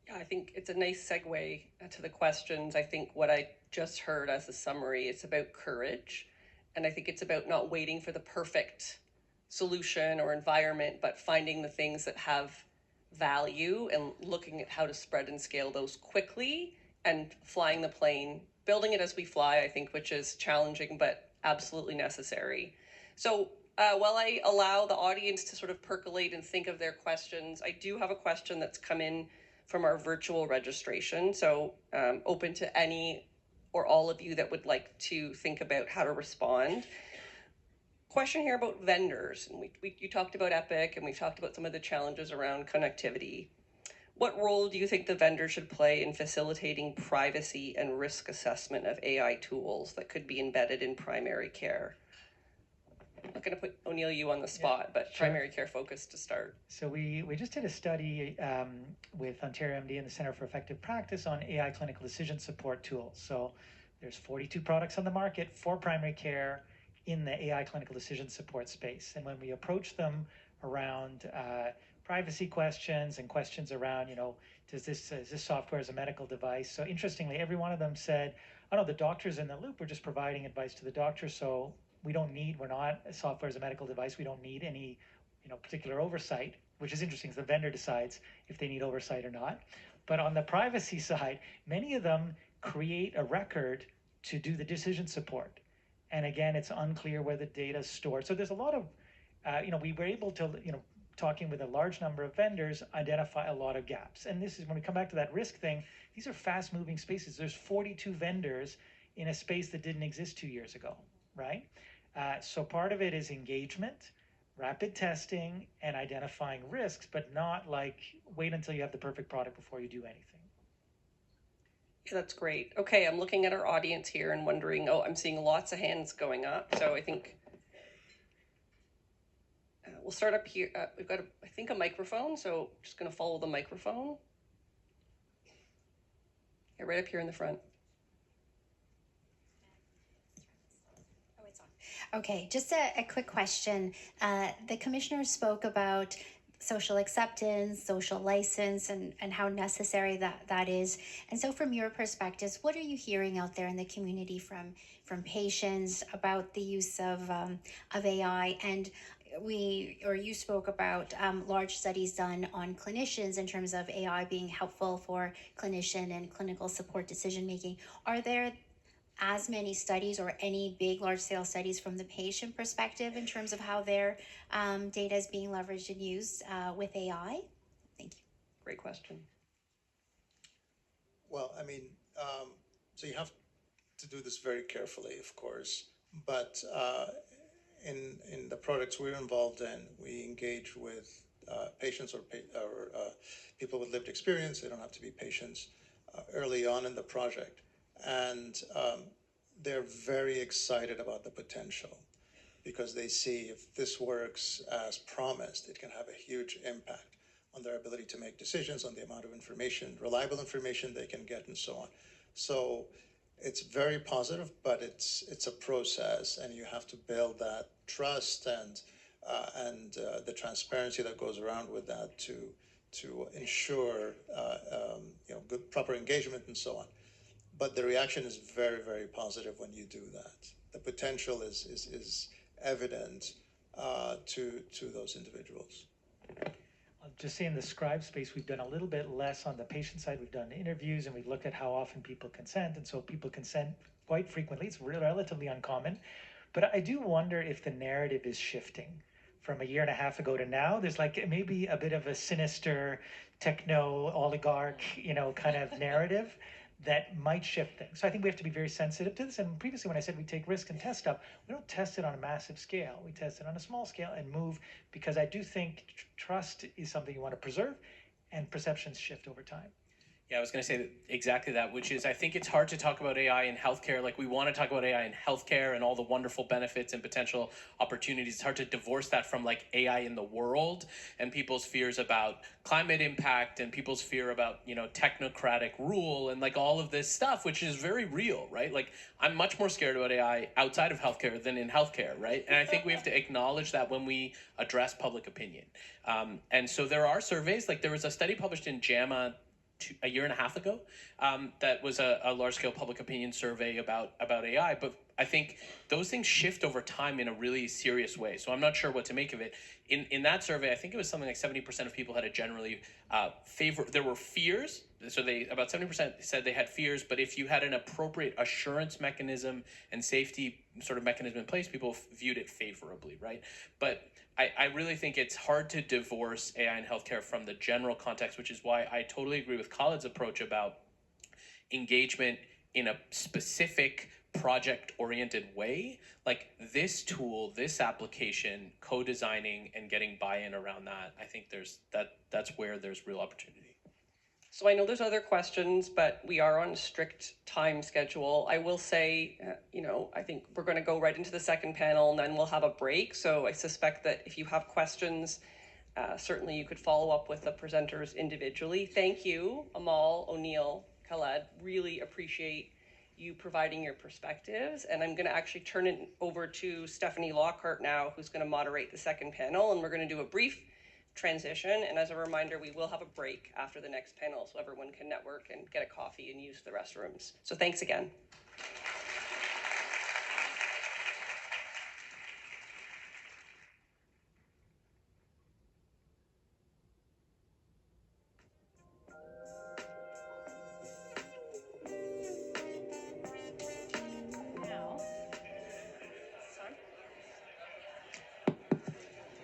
Yeah, I think it's a nice segue to the questions. I think what I just heard as a summary, it's about courage. And I think it's about not waiting for the perfect solution or environment, but finding the things that have value and looking at how to spread and scale those quickly and flying the plane, building it as we fly, I think, which is challenging, but absolutely necessary. So while I allow the audience to sort of percolate and think of their questions, I do have a question that's come in from our virtual registration. So open to any or all of you that would like to think about how to respond. Question here about vendors. And you talked about Epic, and we've talked about some of the challenges around connectivity. What role do you think the vendor should play in facilitating privacy and risk assessment of AI tools that could be embedded in primary care? not going to put O'Neill you on the spot, but sure. primary care focus to start. So we just did a study with Ontario MD and the Centre for Effective Practice on AI clinical decision support tools. So there's 42 products on the market for primary care in the AI clinical decision support space. And when we approach them around privacy questions and questions around, is this software as a medical device? So interestingly, every one of them said, oh no, the doctor's in the loop. We're just providing advice to the doctor. So we're not a software as a medical device. We don't need any, particular oversight, which is interesting because the vendor decides if they need oversight or not. But on the privacy side, many of them create a record to do the decision support. And again, it's unclear where the data is stored. So there's a lot of, we were able to, talking with a large number of vendors, identify a lot of gaps. And this is when we come back to that risk thing, these are fast moving spaces. There's 42 vendors in a space that didn't exist 2 years ago, right? So part of it is engagement, rapid testing, and identifying risks, but not like wait until you have the perfect product before you do anything. Yeah, that's great. Okay, I'm looking at our audience here and wondering, I'm seeing lots of hands going up. So I think we'll start up here. We've got, I think, a microphone. So just going to follow the microphone. Yeah, right up here in the front. Okay, just a quick question. The commissioner spoke about social acceptance, social license, and how necessary that is. And so from your perspectives, what are you hearing out there in the community from patients about the use of AI? And you spoke about large studies done on clinicians in terms of AI being helpful for clinician and clinical support decision making. Are there as many studies or any big large scale studies from the patient perspective in terms of how their data is being leveraged and used with AI? Thank you. Great question. Well, so you have to do this very carefully, of course, but in the products we're involved in, we engage with patients or people with lived experience. They don't have to be patients early on in the project. And they're very excited about the potential because they see if this works as promised, it can have a huge impact on their ability to make decisions, on the amount of information, reliable information they can get, and so on. So it's very positive, but it's a process, and you have to build that trust and the transparency that goes around with that to ensure good proper engagement and so on. But the reaction is very, very positive when you do that. The potential is evident to those individuals. I'll just say in the scribe space, we've done a little bit less on the patient side. We've done interviews and we've looked at how often people consent. And so people consent quite frequently. It's relatively uncommon. But I do wonder if the narrative is shifting from a year and a half ago to now. There's like maybe a bit of a sinister techno oligarch, kind of narrative that might shift things. So I think we have to be very sensitive to this. And previously when I said we take risk and test stuff, we don't test it on a massive scale. We test it on a small scale and move, because I do think trust is something you want to preserve, and perceptions shift over time. Yeah, I was going to say exactly that, which is I think it's hard to talk about AI in healthcare. Like, we want to talk about AI in healthcare and all the wonderful benefits and potential opportunities. It's hard to divorce that from like AI in the world and people's fears about climate impact and people's fear about, technocratic rule and like all of this stuff, which is very real, right? Like, I'm much more scared about AI outside of healthcare than in healthcare, right? And I think we have to acknowledge that when we address public opinion. And so there are surveys, like there was a study published in JAMA a year and a half ago that was a large-scale public opinion survey about AI, but I think those things shift over time in a really serious way. So I'm not sure what to make of it. In that survey, I think it was something like 70% of people had a generally there were fears. So about 70% said they had fears, but if you had an appropriate assurance mechanism and safety sort of mechanism in place, people viewed it favorably, right? But I really think it's hard to divorce AI in healthcare from the general context, which is why I totally agree with Khaled's approach about engagement in a specific project-oriented way. Like this tool, this application, co-designing and getting buy-in around that, I think that's where there's real opportunity. So I know there's other questions, but we are on a strict time schedule. I will say, I think we're going to go right into the second panel and then we'll have a break. So I suspect that if you have questions, certainly you could follow up with the presenters individually. Thank you, Amal, O'Neill, Khaled. Really appreciate you providing your perspectives. And I'm going to actually turn it over to Stephanie Lockhart now, who's going to moderate the second panel. And we're going to do a brief transition. And as a reminder, we will have a break after the next panel so everyone can network and get a coffee and use the restrooms. So thanks again.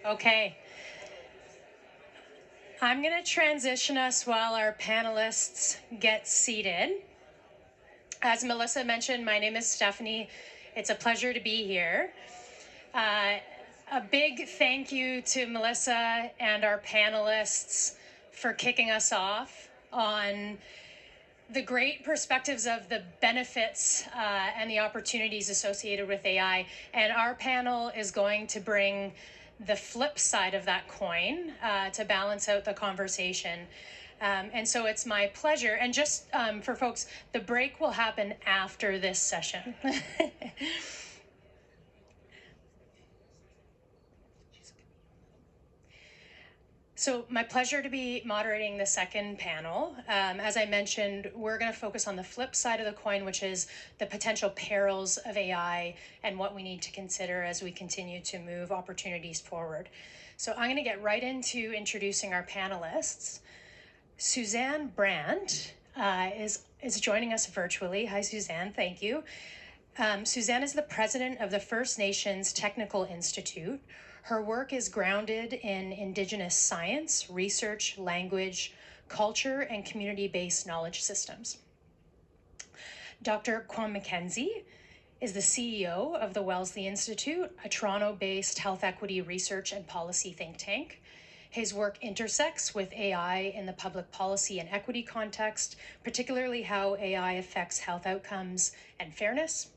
Okay. I'm going to transition us while our panelists get seated. As Melissa mentioned, my name is Stephanie. It's a pleasure to be here. A big thank you to Melissa and our panelists for kicking us off on the great perspectives of the benefits and the opportunities associated with AI. And our panel is going to bring the flip side of that coin to balance out the conversation. And so it's my pleasure. And just for folks, the break will happen after this session. So my pleasure to be moderating the second panel. As I mentioned, we're going to focus on the flip side of the coin, which is the potential perils of AI and what we need to consider as we continue to move opportunities forward. So I'm going to get right into introducing our panelists. Suzanne Brandt is joining us virtually. Hi, Suzanne. Thank you. Suzanne is the president of the First Nations Technical Institute. Her work is grounded in Indigenous science, research, language, culture, and community-based knowledge systems. Dr. Kwon McKenzie is the CEO of the Wellesley Institute, a Toronto-based health equity research and policy think tank. His work intersects with AI in the public policy and equity context, particularly how AI affects health outcomes and fairness.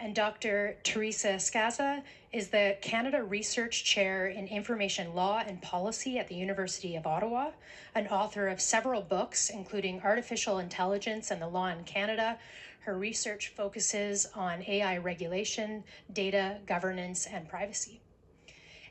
And Dr. Teresa Scaza is the Canada Research Chair in Information Law and Policy at the University of Ottawa, an author of several books, including Artificial Intelligence and the Law in Canada. Her research focuses on AI regulation, data governance, and privacy.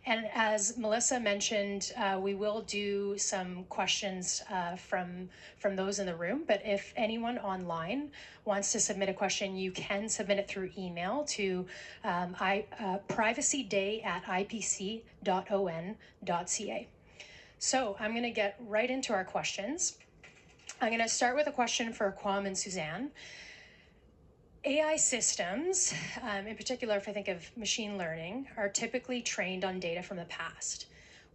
And as Melissa mentioned, we will do some questions from those in the room, but if anyone online wants to submit a question, you can submit it through email to privacyday@ipc.on.ca. So I'm going to get right into our questions. I'm going to start with a question for Kwon and Suzanne. AI systems, in particular, if I think of machine learning, are typically trained on data from the past,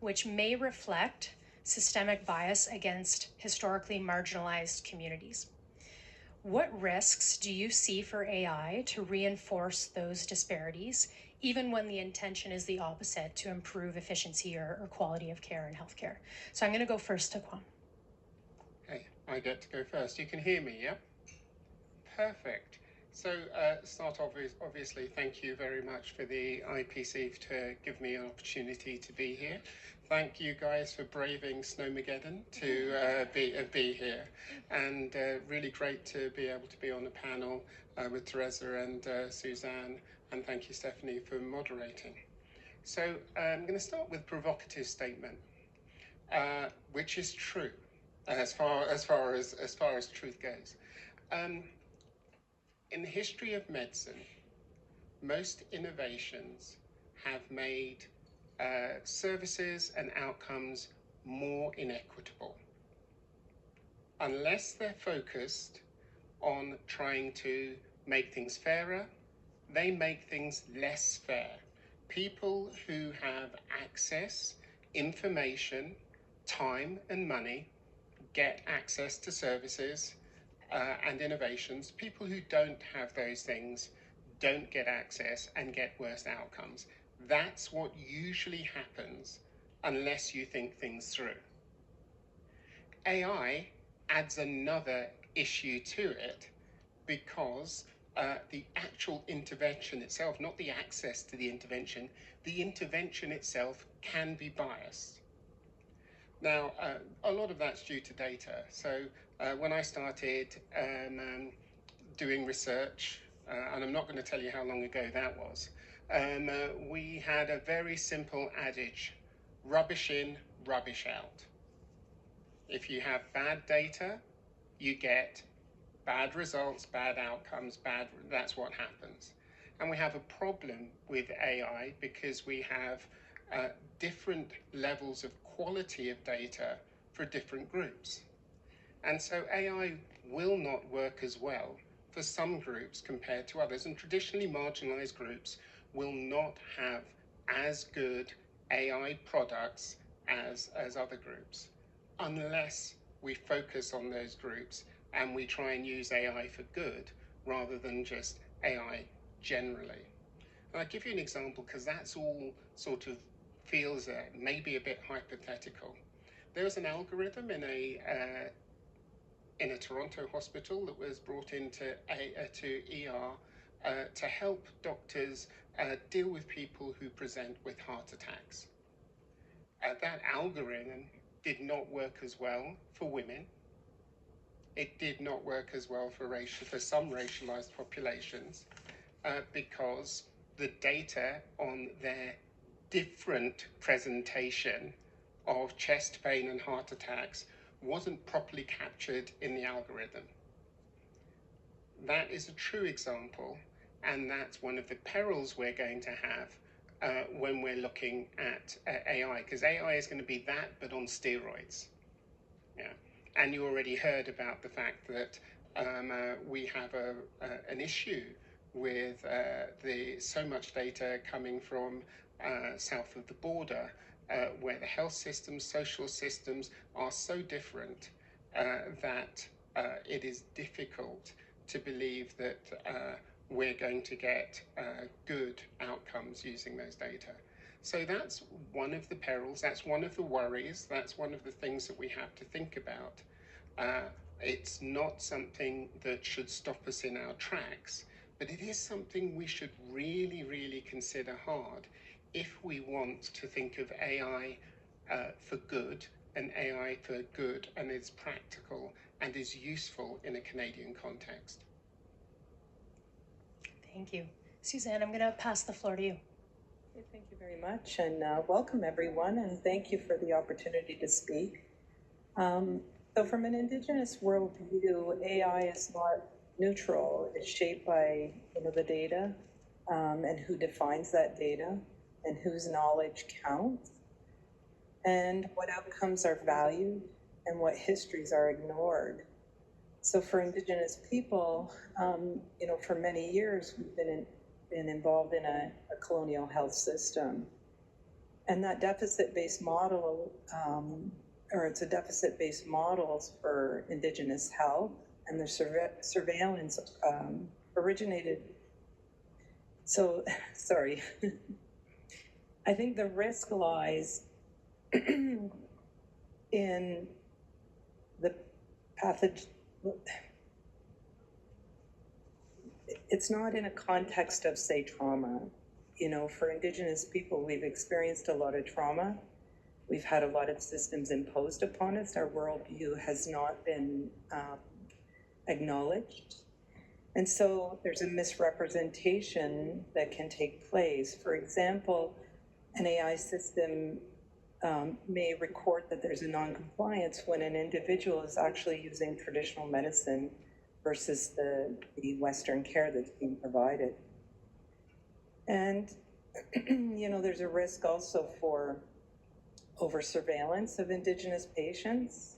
which may reflect systemic bias against historically marginalized communities. What risks do you see for AI to reinforce those disparities, even when the intention is the opposite, to improve efficiency or quality of care in healthcare? So I'm going to go first to Kwon. Okay, I get to go first. You can hear me, yeah? Perfect. So start off with, obviously, thank you very much for the IPC to give me an opportunity to be here. Thank you guys for braving Snowmageddon to be here. And really great to be able to be on the panel with Teresa and Suzanne. And thank you, Stephanie, for moderating. So I'm going to start with a provocative statement, which is true as far as truth goes. In the history of medicine, most innovations have made services and outcomes more inequitable. Unless they're focused on trying to make things fairer, they make things less fair. People who have access, information, time, and money get access to services and innovations. People who don't have those things don't get access and get worse outcomes. That's what usually happens unless you think things through. AI adds another issue to it, because the actual intervention itself, not the access to the intervention itself can be biased. Now, a lot of that's due to data. So when I started doing research, and I'm not going to tell you how long ago that was, we had a very simple adage: rubbish in, rubbish out. If you have bad data, you get bad results, bad outcomes, that's what happens. And we have a problem with AI because we have different levels of quality of data for different groups. And so AI will not work as well for some groups compared to others. And traditionally marginalized groups will not have as good AI products as other groups, unless we focus on those groups and we try and use AI for good rather than just AI generally. And I'll give you an example because that's all sort of feels maybe a bit hypothetical. There was an algorithm in a Toronto hospital that was brought into ER to help doctors deal with people who present with heart attacks. That algorithm did not work as well for women. It did not work as well for some racialized populations because the data on their different presentation of chest pain and heart attacks wasn't properly captured in the algorithm. That is a true example, and that's one of the perils we're going to have when we're looking at AI, because AI is going to be that, but on steroids. Yeah. And you already heard about the fact that we have an issue with so much data coming from south of the border, where the health systems, social systems are so different that it is difficult to believe that we're going to get good outcomes using those data. So that's one of the perils, that's one of the worries, that's one of the things that we have to think about. It's not something that should stop us in our tracks, but it is something we should really, really consider hard if we want to think of AI for good, and AI for good and is practical and is useful in a Canadian context. Thank you. Suzanne, I'm going to pass the floor to you. Okay, thank you very much, and welcome everyone, and thank you for the opportunity to speak. So from an Indigenous worldview, AI is not neutral. It's shaped by the data and who defines that data and whose knowledge counts and what outcomes are valued and what histories are ignored. So for Indigenous people, for many years we've been involved in a colonial health system, and that deficit-based model, it's a deficit-based models for Indigenous health, and the surveillance originated. So, sorry. I think the risk lies in the pathogen. It's not in a context of, say, trauma. For Indigenous people, we've experienced a lot of trauma. We've had a lot of systems imposed upon us. Our worldview has not been acknowledged. And so there's a misrepresentation that can take place. For example, an AI system may record that there's a non-compliance when an individual is actually using traditional medicine versus the Western care that's being provided. And, there's a risk also for over surveillance of Indigenous patients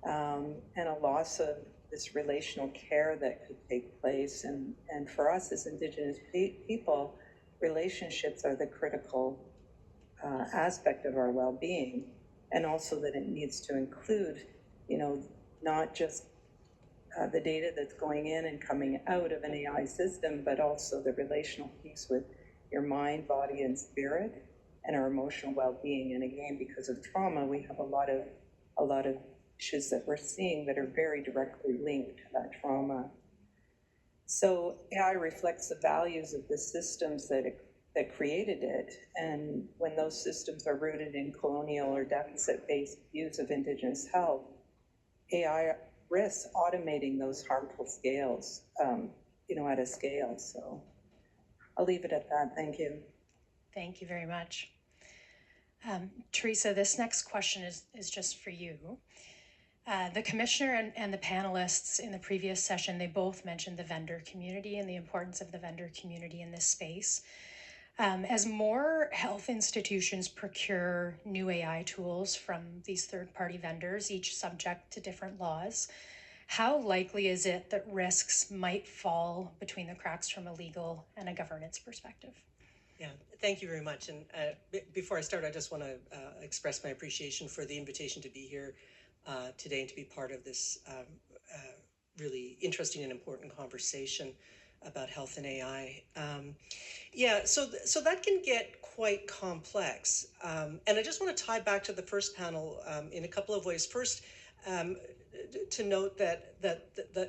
and a loss of this relational care that could take place. And for us as Indigenous people, relationships are the critical aspect of our well-being, and also that it needs to include, not just the data that's going in and coming out of an AI system, but also the relational piece with your mind, body, and spirit, and our emotional well-being. And again, because of trauma, we have a lot of issues that we're seeing that are very directly linked to that trauma. So AI reflects the values of the systems that created it, and when those systems are rooted in colonial or deficit-based views of Indigenous health, AI risks automating those harmful scales, at a scale. So I'll leave it at that. Thank you. Thank you very much. Teresa, this next question is just for you. The commissioner and the panelists in the previous session, they both mentioned the vendor community and the importance of the vendor community in this space. As more health institutions procure new AI tools from these third-party vendors, each subject to different laws, how likely is it that risks might fall between the cracks from a legal and a governance perspective? Yeah, thank you very much. And before I start, I just want to express my appreciation for the invitation to be here today and to be part of this really interesting and important conversation about health and AI. So that can get quite complex. And I just want to tie back to the first panel in a couple of ways. First, to note that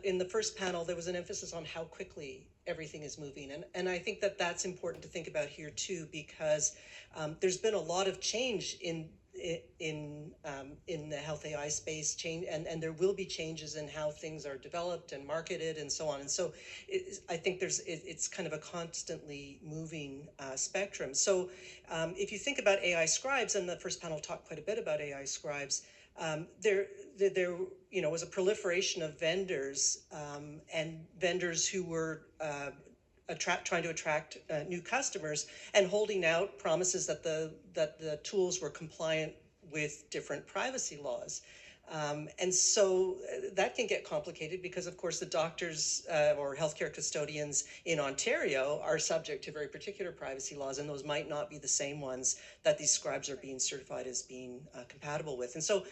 in the first panel, there was an emphasis on how quickly everything is moving. And I think that that's important to think about here too, because there's been a lot of change in the health AI space, and there will be changes in how things are developed and marketed and so on. And so I think it's kind of a constantly moving spectrum. So if you think about AI scribes, and the first panel talked quite a bit about AI scribes, there was a proliferation of vendors and vendors who were trying to attract new customers and holding out promises that the tools were compliant with different privacy laws. And so that can get complicated because, of course, the doctors or healthcare custodians in Ontario are subject to very particular privacy laws, and those might not be the same ones that these scribes are being certified as being compatible with. And so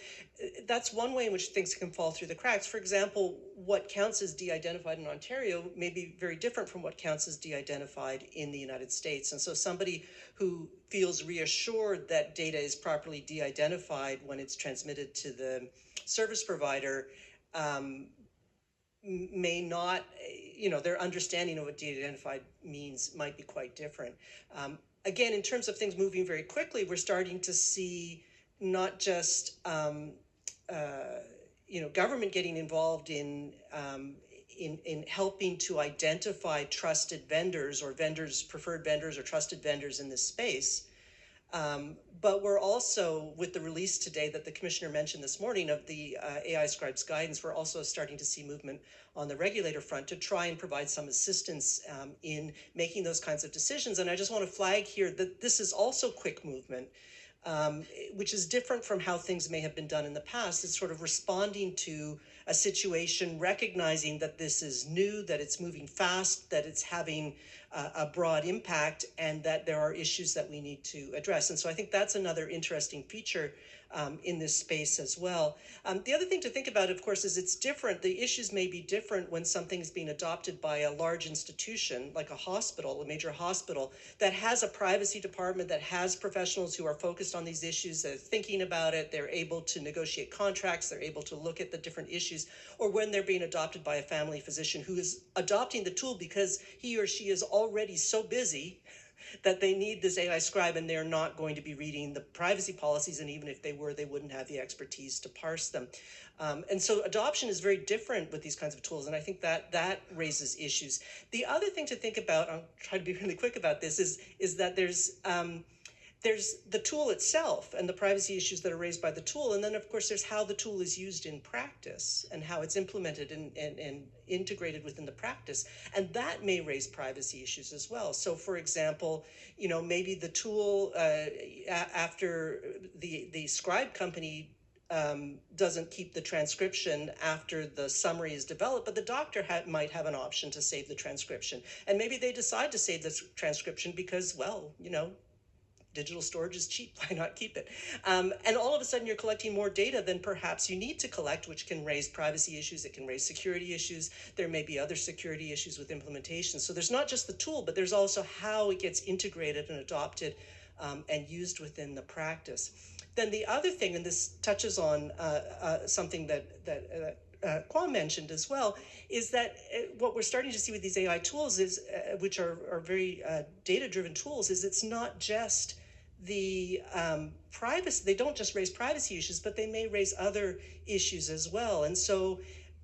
that's one way in which things can fall through the cracks. For example, what counts as de-identified in Ontario may be very different from what counts as de-identified in the United States. And so somebody who feels reassured that data is properly de-identified when it's transmitted to the service provider may not, their understanding of what de-identified means might be quite different. Again, in terms of things moving very quickly, we're starting to see not just government getting involved in helping to identify trusted vendors or preferred vendors or trusted vendors in this space. But we're also, with the release today that the commissioner mentioned this morning of the AI Scribes guidance, we're also starting to see movement on the regulator front to try and provide some assistance in making those kinds of decisions. And I just want to flag here that this is also quick movement, which is different from how things may have been done in the past. It's sort of responding to a situation, recognizing that this is new, that it's moving fast, that it's having a broad impact, and that there are issues that we need to address. And so I think that's another interesting feature in this space as well. The other thing to think about, of course, is it's different. The issues may be different when something's being adopted by a large institution, like a hospital, a major hospital, that has a privacy department, that has professionals who are focused on these issues, that are thinking about it, they're able to negotiate contracts, they're able to look at the different issues, or when they're being adopted by a family physician who is adopting the tool because he or she is already so busy that they need this AI scribe and they're not going to be reading the privacy policies, and even if they were, they wouldn't have the expertise to parse them. And so adoption is very different with these kinds of tools, and I think that raises issues. The other thing to think about, I'll try to be really quick about this, is that there's the tool itself and the privacy issues that are raised by the tool, and then of course there's how the tool is used in practice and how it's implemented and integrated within the practice, and that may raise privacy issues as well. So for example, maybe the tool after the scribe company doesn't keep the transcription after the summary is developed, but the doctor might have an option to save the transcription, and maybe they decide to save the transcription because, well, digital storage is cheap, why not keep it? And all of a sudden you're collecting more data than perhaps you need to collect, which can raise privacy issues, it can raise security issues, there may be other security issues with implementation. So there's not just the tool, but there's also how it gets integrated and adopted and used within the practice. then the other thing, and this touches on something that Kwame mentioned as well, is that what we're starting to see with these AI tools is, which are very data-driven tools, is it's not just the privacy. They don't just raise privacy issues, but they may raise other issues as well. And so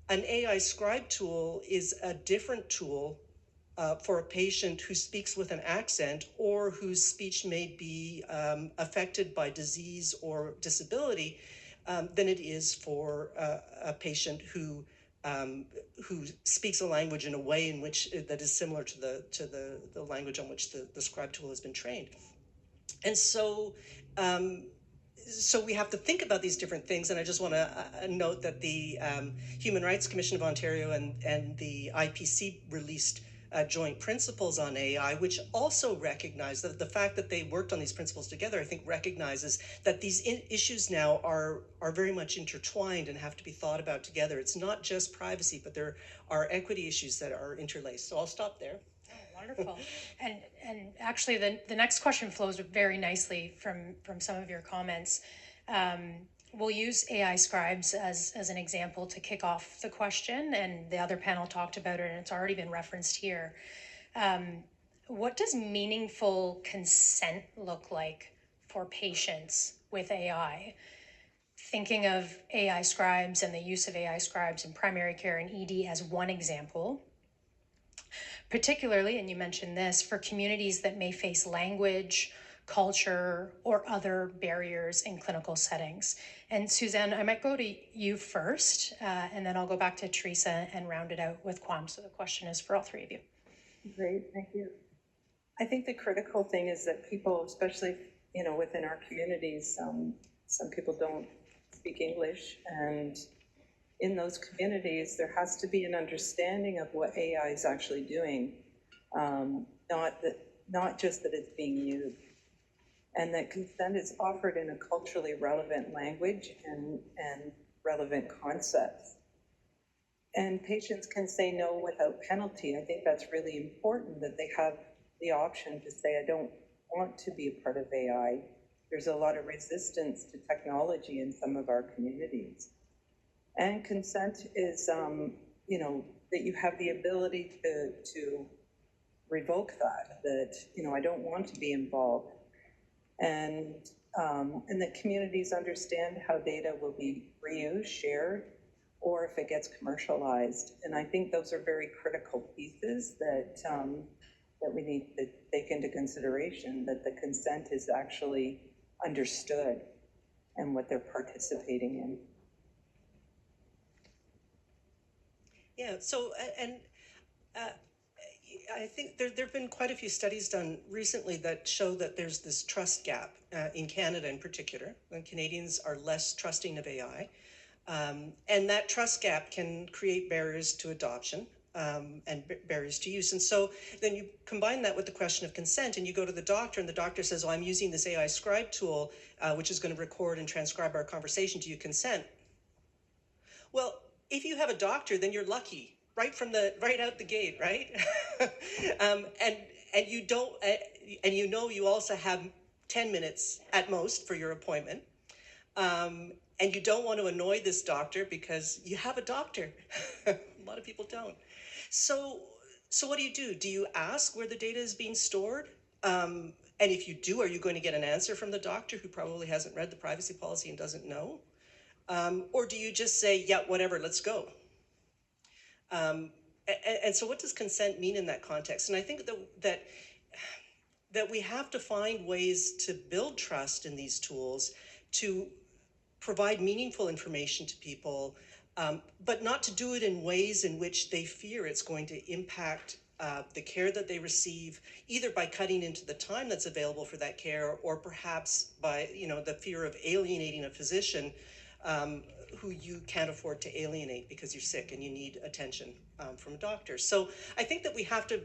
an AI scribe tool is a different tool for a patient who speaks with an accent or whose speech may be affected by disease or disability than it is for a patient who speaks a language in a way in which that is similar to the language on which the scribe tool has been trained. And so so we have to think about these different things, and I just want to note that the Human Rights Commission of Ontario and the IPC released joint principles on AI, which also recognize that the fact that they worked on these principles together, I think recognizes that these issues now are very much intertwined and have to be thought about together. It's not just privacy, but there are equity issues that are interlaced. So I'll stop there. Wonderful. And actually the next question flows very nicely from some of your comments. We'll use AI scribes as an example to kick off the question, and the other panel talked about it and it's already been referenced here. What does meaningful consent look like for patients with AI? Thinking of AI scribes and the use of AI scribes in primary care and ED as one example, particularly, and you mentioned this, for communities that may face language, culture, or other barriers in clinical settings. And Suzanne, I might go to you first, and then I'll go back to Teresa and round it out with Kwame. So the question is for all three of you. Great, thank you. I think the critical thing is that people, especially within our communities, some people don't speak English, and in those communities, there has to be an understanding of what AI is actually doing, not just that it's being used, and that consent is offered in a culturally relevant language and relevant concepts. And patients can say no without penalty. I think that's really important, that they have the option to say, I don't want to be a part of AI. There's a lot of resistance to technology in some of our communities. And consent is, that you have the ability to revoke that I don't want to be involved. And that communities understand how data will be reused, shared, or if it gets commercialized. And I think those are very critical pieces that we need to take into consideration, that the consent is actually understood and what they're participating in. Yeah, so, and I think there have been quite a few studies done recently that show that there's this trust gap in Canada in particular, when Canadians are less trusting of AI. And that trust gap can create barriers to adoption and barriers to use. And so then you combine that with the question of consent, and you go to the doctor, and the doctor says, oh, I'm using this AI scribe tool, which is going to record and transcribe our conversation. Do you consent? Well, if you have a doctor, then you're lucky, right out the gate, right? And you don't, and you also have 10 minutes at most for your appointment. And you don't want to annoy this doctor because you have a doctor. A lot of people don't. So what do? Do you ask where the data is being stored? And if you do, are you going to get an answer from the doctor who probably hasn't read the privacy policy and doesn't know? Or do you just say, yeah, whatever, let's go? And so what does consent mean in that context? And I think that we have to find ways to build trust in these tools, to provide meaningful information to people, but not to do it in ways in which they fear it's going to impact the care that they receive, either by cutting into the time that's available for that care, or perhaps by the fear of alienating a physician who you can't afford to alienate because you're sick and you need attention from a doctor. So I think that we have to,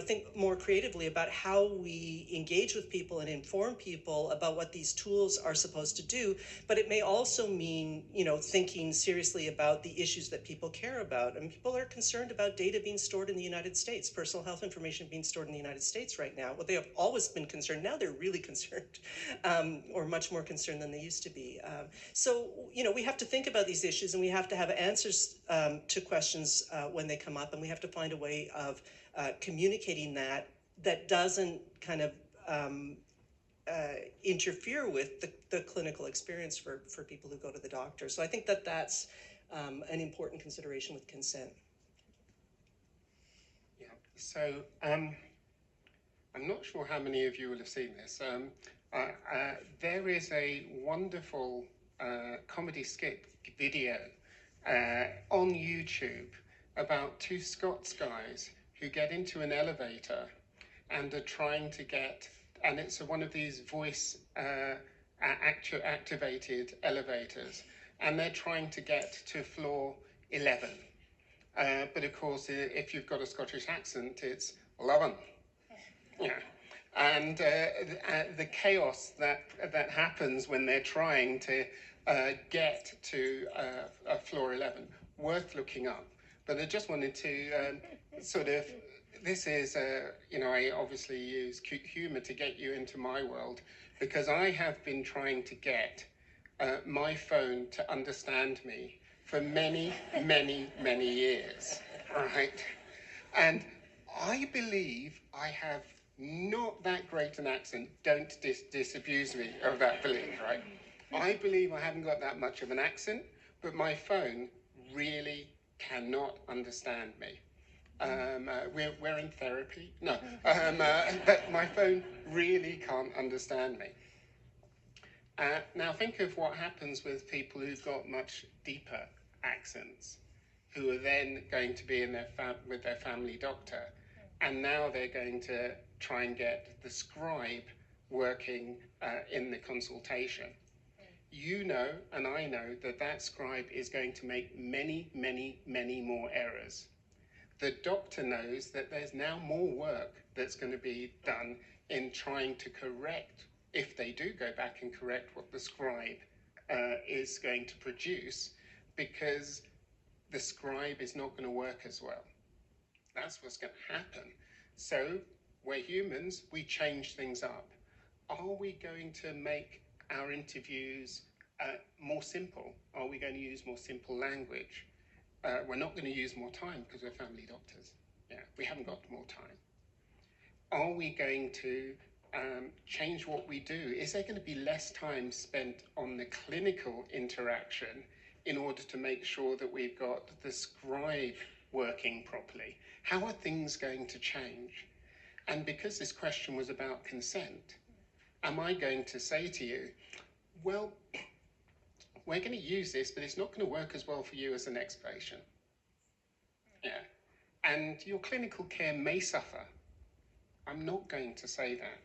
think more creatively about how we engage with people and inform people about what these tools are supposed to do. But it may also mean, thinking seriously about the issues that people care about. And people are concerned about data being stored in the United States, personal health information being stored in the United States right now. Well, they have always been concerned. Now they're really concerned, or much more concerned than they used to be. So, we have to think about these issues, and we have to have answers to questions when they come up, and we have to find a way of communicating that doesn't kind of interfere with the clinical experience for people who go to the doctor. So I think that that's an important consideration with consent. Yeah, so I'm not sure how many of you will have seen this. There is a wonderful comedy skit video on YouTube about two Scots guys who get into an elevator and are trying to get, and it's one of these voice activated elevators, and they're trying to get to floor 11. But of course, if you've got a Scottish accent, it's 11. Yeah. And the chaos that happens when they're trying to get to floor 11, worth looking up. But I just wanted to this is, I obviously use humor to get you into my world, because I have been trying to get my phone to understand me for many, many, many years, right? And I believe I have not that great an accent. Don't disabuse me of that belief, right? I believe I haven't got that much of an accent, but my phone really cannot understand me. We're in therapy. No, but my phone really can't understand me. Now think of what happens with people who've got much deeper accents, who are then going to be in with their family doctor, and now they're going to try and get the scribe working in the consultation. You know, and I know, that scribe is going to make many, many, many more errors. The doctor knows that there's now more work that's going to be done in trying to correct, if they do go back and correct what the scribe is going to produce, because the scribe is not going to work as well. That's what's going to happen. So we're humans, we change things up. Are we going to make our interviews more simple? Are we going to use more simple language? We're not going to use more time because we're family doctors. Yeah, we haven't got more time. Are we going to change what we do? Is there going to be less time spent on the clinical interaction in order to make sure that we've got the scribe working properly? How are things going to change? And because this question was about consent, am I going to say to you, well, we're going to use this, but it's not going to work as well for you as the next patient. Yeah. And your clinical care may suffer. I'm not going to say that.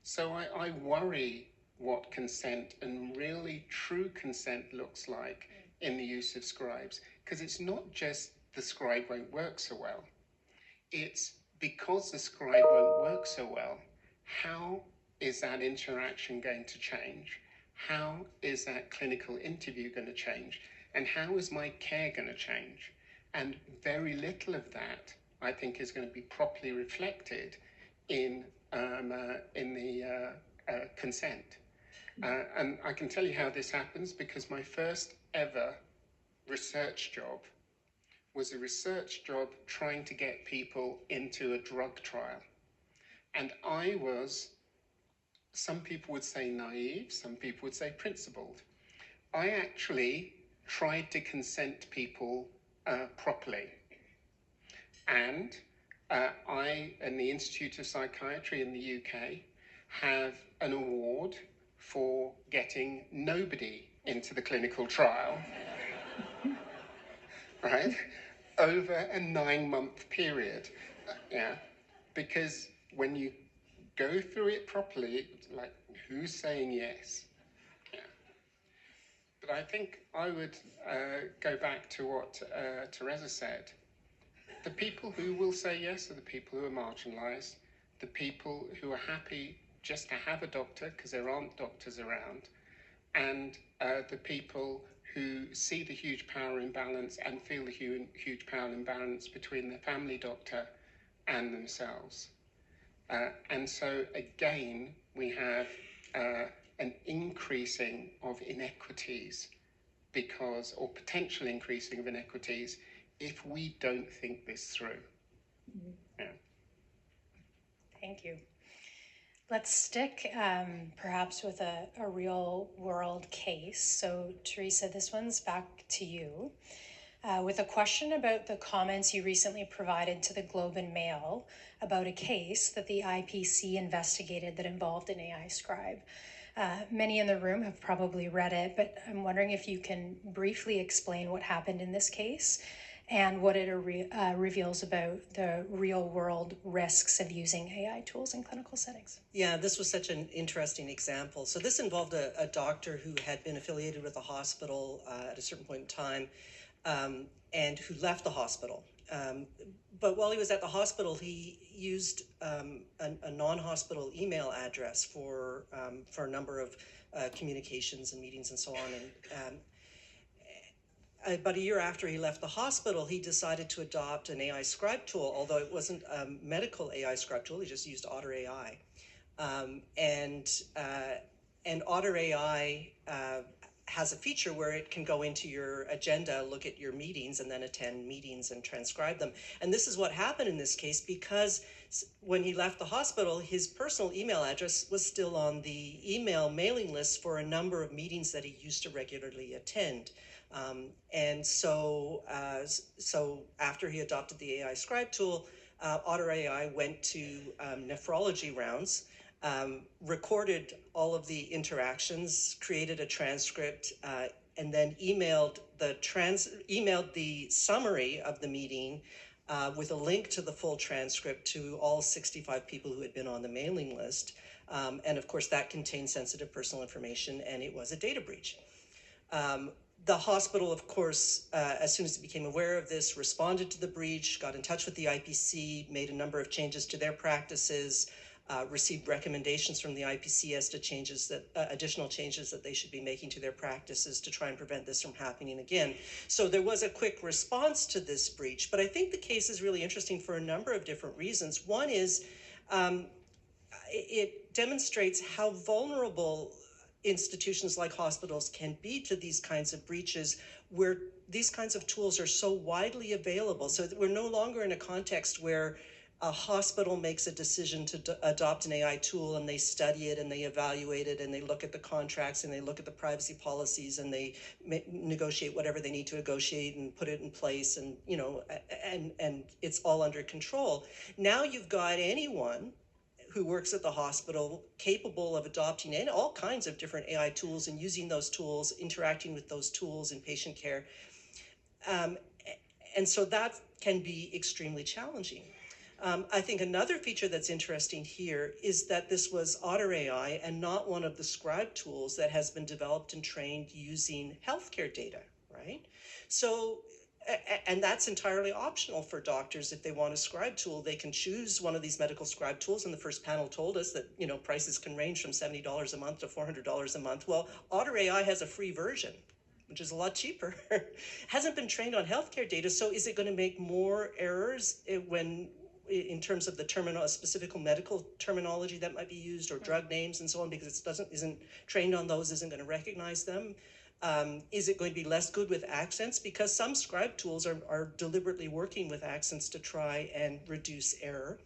So I worry what consent and really true consent looks like in the use of scribes, because it's not just the scribe won't work so well. It's because the scribe won't work so well, how is that interaction going to change? How is that clinical interview going to change? And how is my care going to change? And very little of that, I think, is going to be properly reflected in the consent. And I can tell you how this happens, because my first ever research job was a research job trying to get people into a drug trial. And I was, some people would say naive, some people would say principled. I actually tried to consent people properly. And I and the Institute of Psychiatry in the UK have an award for getting nobody into the clinical trial, right? Over a 9-month period. Yeah, because when you go through it properly, it's like, who's saying yes? Yeah. But I think I would go back to what Teresa said. The people who will say yes are the people who are marginalized, the people who are happy just to have a doctor because there aren't doctors around, and the people who see the huge power imbalance and feel the huge power imbalance between their family doctor and themselves. And so again, we have an increasing of inequities or potential increasing of inequities if we don't think this through. Yeah. Thank you. Let's stick perhaps with a real world case. So Teresa, this one's back to you. With a question about the comments you recently provided to the Globe and Mail about a case that the IPC investigated that involved an AI scribe. Many in the room have probably read it, but I'm wondering if you can briefly explain what happened in this case and what it reveals about the real world risks of using AI tools in clinical settings. Yeah, this was such an interesting example. So this involved a doctor who had been affiliated with a hospital at a certain point in time, and who left the hospital. But while he was at the hospital, he used a non-hospital email address for a number of communications and meetings and so on. And about a year after he left the hospital, he decided to adopt an AI scribe tool, although it wasn't a medical AI scribe tool. He just used Otter AI. And Otter AI has a feature where it can go into your agenda, look at your meetings, and then attend meetings and transcribe them. And this is what happened in this case, because when he left the hospital, his personal email address was still on the email mailing list for a number of meetings that he used to regularly attend. And so after he adopted the AI scribe tool, Otter AI went to nephrology rounds, recorded all of the interactions, created a transcript, and then emailed the summary of the meeting with a link to the full transcript to all 65 people who had been on the mailing list. And of course, that contained sensitive personal information, and it was a data breach. The hospital, of course, as soon as it became aware of this, responded to the breach, got in touch with the IPC, made a number of changes to their practices, received recommendations from the IPC as to additional changes that they should be making to their practices to try and prevent this from happening again. So there was a quick response to this breach, but I think the case is really interesting for a number of different reasons. One is it demonstrates how vulnerable institutions like hospitals can be to these kinds of breaches, where these kinds of tools are so widely available. So that we're no longer in a context where a hospital makes a decision to adopt an AI tool, and they study it and they evaluate it and they look at the contracts and they look at the privacy policies and they negotiate whatever they need to negotiate and put it in place, and and it's all under control. Now you've got anyone who works at the hospital capable of adopting all kinds of different AI tools and using those tools, interacting with those tools in patient care. And so that can be extremely challenging. I think another feature that's interesting here is that this was Otter AI and not one of the scribe tools that has been developed and trained using healthcare data, right? So, and that's entirely optional for doctors. If they want a scribe tool, they can choose one of these medical scribe tools. And the first panel told us that, prices can range from $70 a month to $400 a month. Well, Otter AI has a free version, which is a lot cheaper. Hasn't been trained on healthcare data. So is it going to make more errors in terms of the specific medical terminology that might be used, or drug names and so on, because it isn't trained on those, isn't going to recognize them? Is it going to be less good with accents? Because some scribe tools are deliberately working with accents to try and reduce error.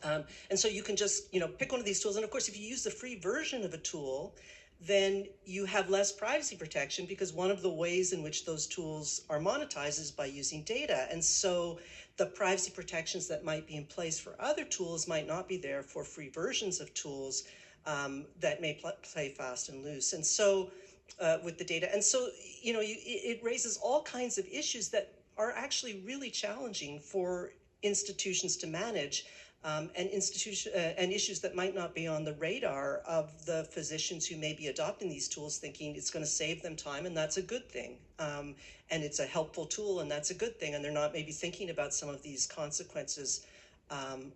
And so you can just, pick one of these tools. And of course, if you use the free version of a tool, then you have less privacy protection, because one of the ways in which those tools are monetized is by using data. And so the privacy protections that might be in place for other tools might not be there for free versions of tools that may play fast and loose. And so with the data. And so, it raises all kinds of issues that are actually really challenging for institutions to manage. and and issues that might not be on the radar of the physicians who may be adopting these tools, thinking it's going to save them time, and that's a good thing. And it's a helpful tool, and that's a good thing. And they're not maybe thinking about some of these consequences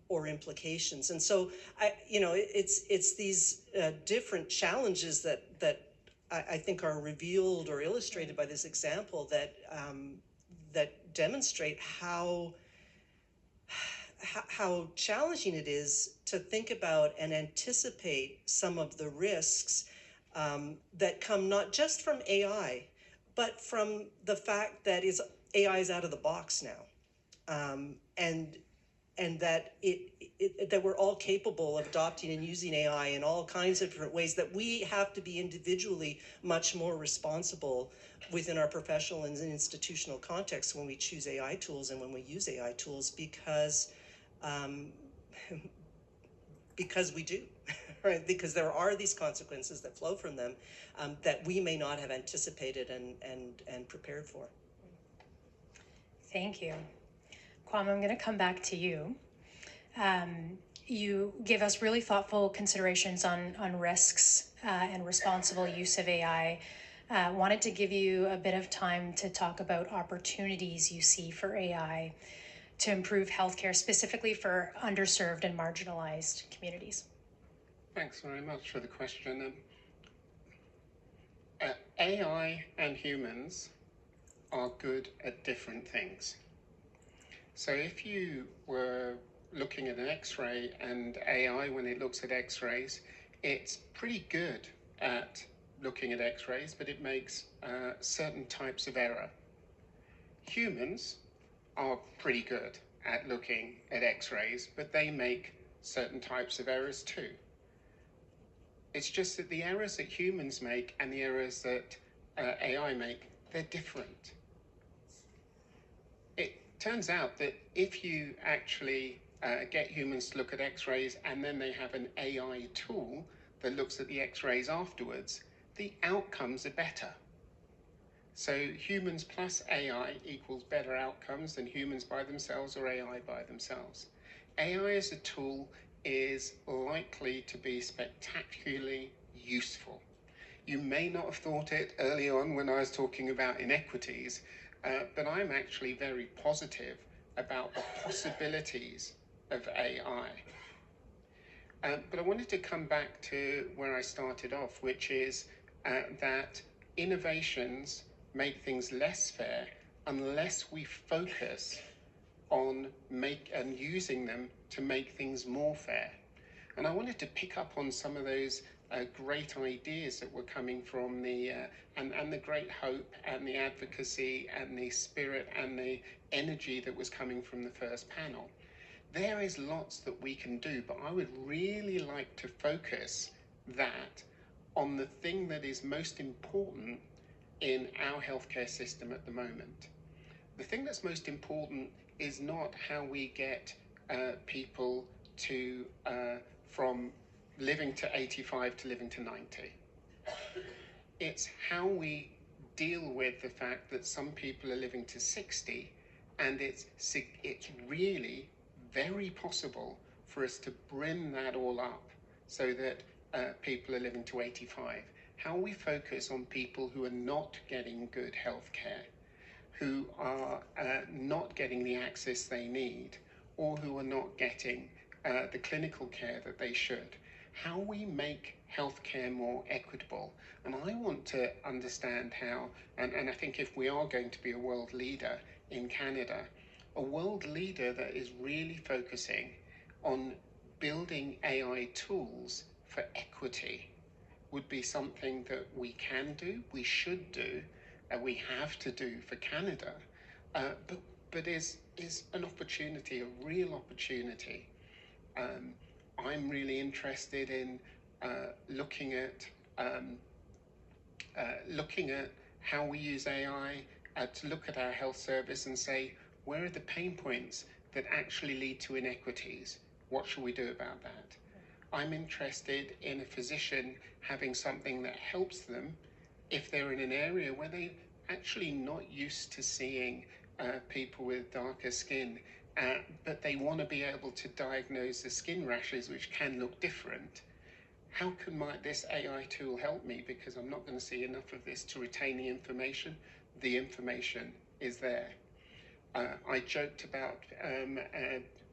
or implications. And so, it's these different challenges that I think are revealed or illustrated by this example that demonstrate how challenging it is to think about and anticipate some of the risks that come not just from AI, but from the fact that AI is out of the box now, and that that we're all capable of adopting and using AI in all kinds of different ways, that we have to be individually much more responsible within our professional and institutional context when we choose AI tools and when we use AI tools, because we do, right? Because there are these consequences that flow from them that we may not have anticipated and prepared for. Thank you. Kwame, I'm going to come back to you. You give us really thoughtful considerations on risks and responsible use of AI. Wanted to give you a bit of time to talk about opportunities you see for AI to improve healthcare, specifically for underserved and marginalized communities. Thanks very much for the question. AI and humans are good at different things. So if you were looking at an X-ray, and AI, when it looks at X-rays, it's pretty good at looking at X-rays, but it makes certain types of error. Humans are pretty good at looking at X-rays, but they make certain types of errors too. It's just that the errors that humans make and the errors that AI make, they're different. It turns out that if you actually get humans to look at X-rays and then they have an AI tool that looks at the X-rays afterwards, the outcomes are better. So humans plus AI equals better outcomes than humans by themselves or AI by themselves. AI as a tool is likely to be spectacularly useful. You may not have thought it early on when I was talking about inequities, but I'm actually very positive about the possibilities of AI. But I wanted to come back to where I started off, which is that innovations make things less fair unless we focus on using them to make things more fair. And I wanted to pick up on some of those great ideas that were coming from and the great hope and the advocacy and the spirit and the energy that was coming from the first panel. There is lots that we can do, but I would really like to focus that on the thing that is most important in our healthcare system at the moment. The thing that's most important is not how we get people to from living to 85 to living to 90. It's how we deal with the fact that some people are living to 60, and it's really very possible for us to bring that all up so that people are living to 85. How we focus on people who are not getting good health care, who are not getting the access they need, or who are not getting the clinical care that they should. How we make healthcare more equitable. And I want to understand how, and I think if we are going to be a world leader in Canada, a world leader that is really focusing on building AI tools for equity would be something that we can do, we should do, and we have to do for Canada, but is an opportunity, a real opportunity. I'm really interested in looking at how we use AI to look at our health service and say, where are the pain points that actually lead to inequities? What should we do about that? I'm interested in a physician having something that helps them if they're in an area where they're actually not used to seeing people with darker skin but they want to be able to diagnose the skin rashes, which can look different. How can this AI tool help me? Because I'm not going to see enough of this to retain the information. The information is there. I joked about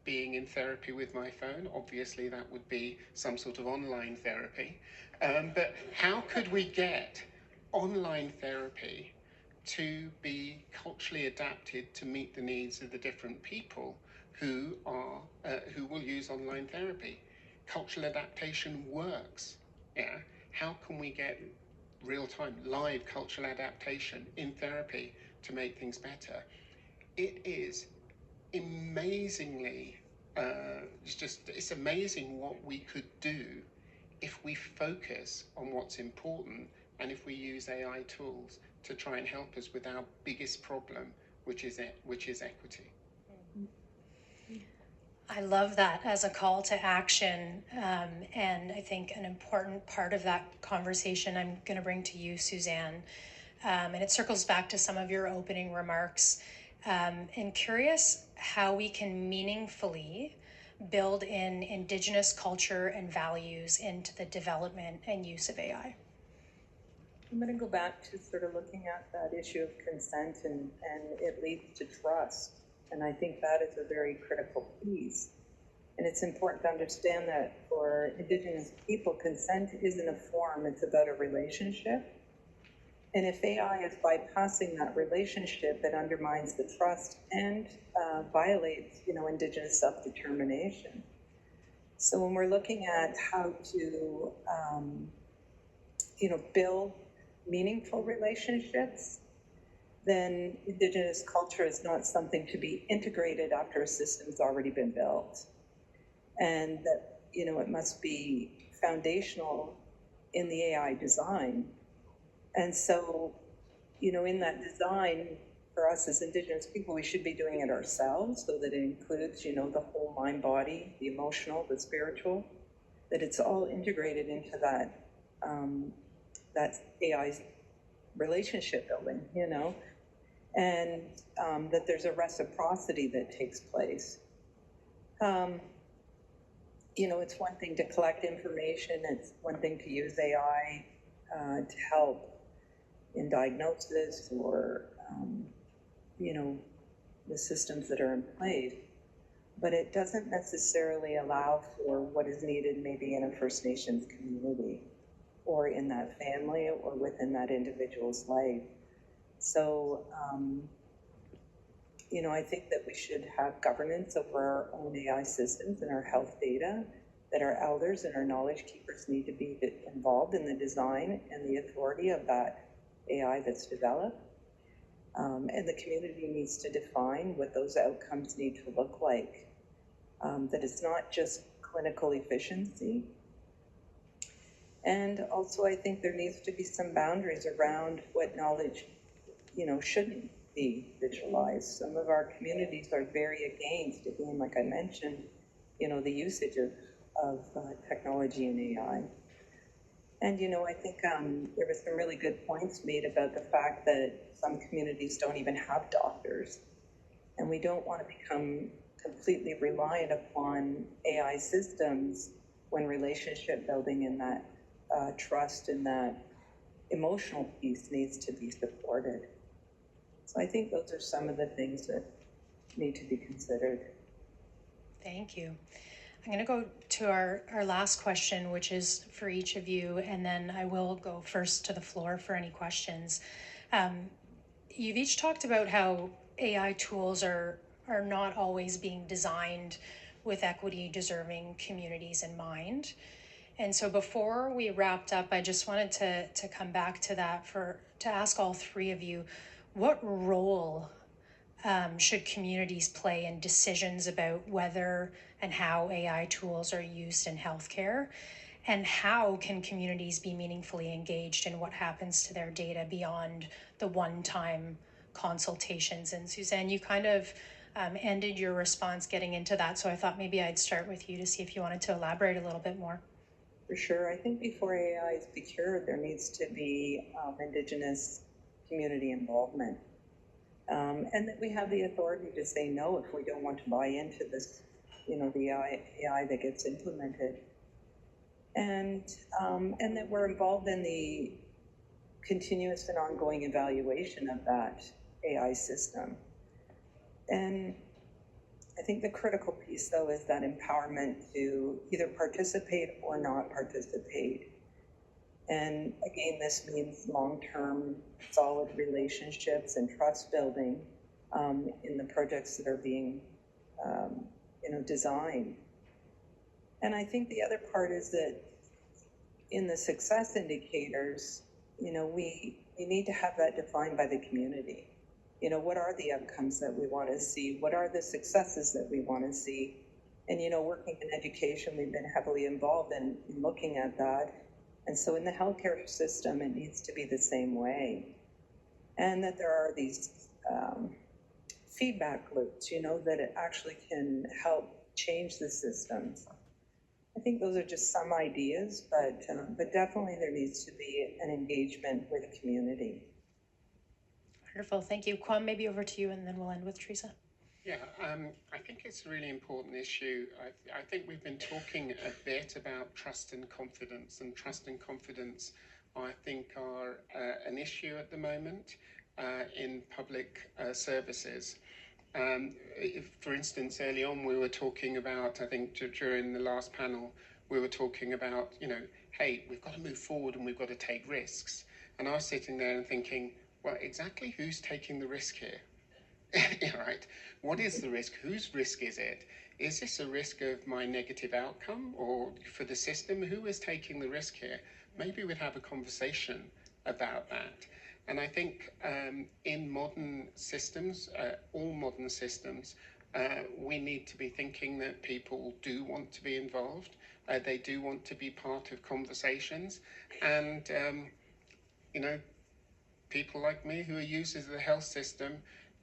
being in therapy with my phone. Obviously, that would be some sort of online therapy. But how could we get online therapy to be culturally adapted to meet the needs of the different people who will use online therapy? Cultural adaptation works. Yeah. How can we get real-time, live cultural adaptation in therapy to make things better? It is amazingly, it's amazing what we could do if we focus on what's important and if we use AI tools to try and help us with our biggest problem, which is equity. I love that as a call to action. And I think an important part of that conversation I'm going to bring to you, Suzanne. And it circles back to some of your opening remarks. And curious how we can meaningfully build in Indigenous culture and values into the development and use of AI. I'm going to go back to sort of looking at that issue of consent, and it leads to trust. And I think that is a very critical piece. And it's important to understand that for Indigenous people, consent isn't a form, it's about a relationship. And if AI is bypassing that relationship, it undermines the trust and violates, Indigenous self-determination. So when we're looking at how to, build meaningful relationships, then Indigenous culture is not something to be integrated after a system's already been built. And that, it must be foundational in the AI design. And so, in that design, for us as Indigenous people, we should be doing it ourselves so that it includes, the whole mind, body, the emotional, the spiritual, that it's all integrated into that, that AI's relationship building, and that there's a reciprocity that takes place. It's one thing to collect information, it's one thing to use AI to help in diagnosis or, the systems that are in place, but it doesn't necessarily allow for what is needed maybe in a First Nations community or in that family or within that individual's life. So, I think that we should have governance over our own AI systems and our health data, that our elders and our knowledge keepers need to be involved in the design and the authority of that AI that's developed. And the community needs to define what those outcomes need to look like. That it's not just clinical efficiency. And also I think there needs to be some boundaries around what knowledge, shouldn't be digitalized. Some of our communities are very against, again, like I mentioned, the usage of technology and AI. And, I think there was some really good points made about the fact that some communities don't even have doctors. And we don't want to become completely reliant upon AI systems when relationship building and that trust and that emotional piece needs to be supported. So I think those are some of the things that need to be considered. Thank you. I'm going to go to our last question, which is for each of you, and then I will go first to the floor for any questions. You've each talked about how AI tools are not always being designed with equity-deserving communities in mind. And so before we wrapped up, I just wanted to come back to that to ask all three of you, what role should communities play in decisions about whether and how AI tools are used in healthcare? And how can communities be meaningfully engaged in what happens to their data beyond the one-time consultations? And Suzanne, you kind of ended your response getting into that, so I thought maybe I'd start with you to see if you wanted to elaborate a little bit more. For sure. I think before AI is procured, there needs to be Indigenous community involvement. and that we have the authority to say no if we don't want to buy into this, the AI that gets implemented. And that we're involved in the continuous and ongoing evaluation of that AI system. And I think the critical piece, though, is that empowerment to either participate or not participate. And again, this means long-term solid relationships and trust building in the projects that are being, designed. And I think the other part is that in the success indicators, we need to have that defined by the community. What are the outcomes that we want to see? What are the successes that we want to see? And, working in education, we've been heavily involved in looking at that. And so in the healthcare system, it needs to be the same way. And that there are these feedback loops, that it actually can help change the systems. I think those are just some ideas, but definitely there needs to be an engagement with community. Wonderful, thank you. Kwame, maybe over to you, and then we'll end with Teresa. Yeah, I think it's a really important issue. I think we've been talking a bit about trust and confidence, I think are an issue at the moment in public services. For instance, early on we were talking about, I think during the last panel, we were talking about, hey, we've got to move forward and we've got to take risks. And I was sitting there and thinking, well, exactly who's taking the risk here? Yeah, right. What is the risk? Whose risk is it? Is this a risk of my negative outcome or for the system? Who is taking the risk here? Maybe we'd have a conversation about that. And I think in modern systems, all modern systems, we need to be thinking that people do want to be involved. They do want to be part of conversations. And, people like me who are users of the health system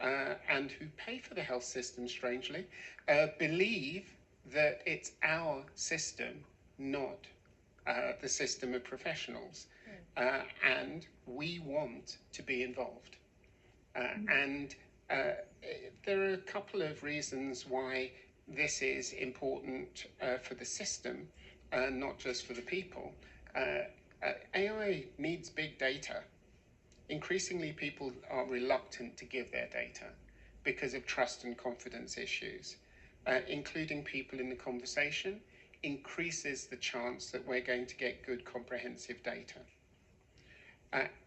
and who pay for the health system, strangely, believe that it's our system, not the system of professionals. And we want to be involved. And there are a couple of reasons why this is important for the system, not just for the people. AI needs big data. Increasingly, people are reluctant to give their data because of trust and confidence issues. Including people in the conversation increases the chance that we're going to get good comprehensive data.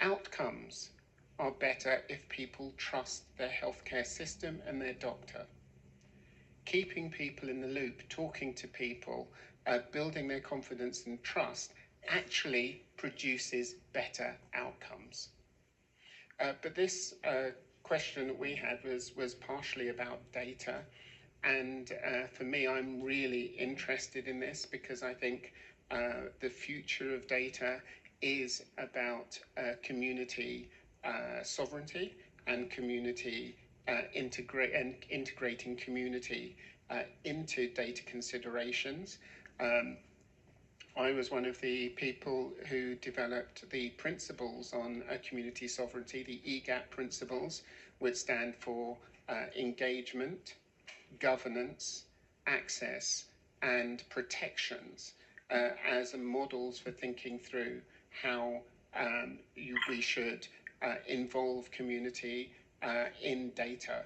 Outcomes are better if people trust their healthcare system and their doctor. Keeping people in the loop, talking to people, building their confidence and trust actually produces better outcomes. But this question that we had was partially about data. And for me, I'm really interested in this because I think the future of data is about community sovereignty and community integrating community into data considerations. I was one of the people who developed the principles on community sovereignty, the EGAP principles, which stand for engagement, governance, access, and protections as models for thinking through how we should involve community in data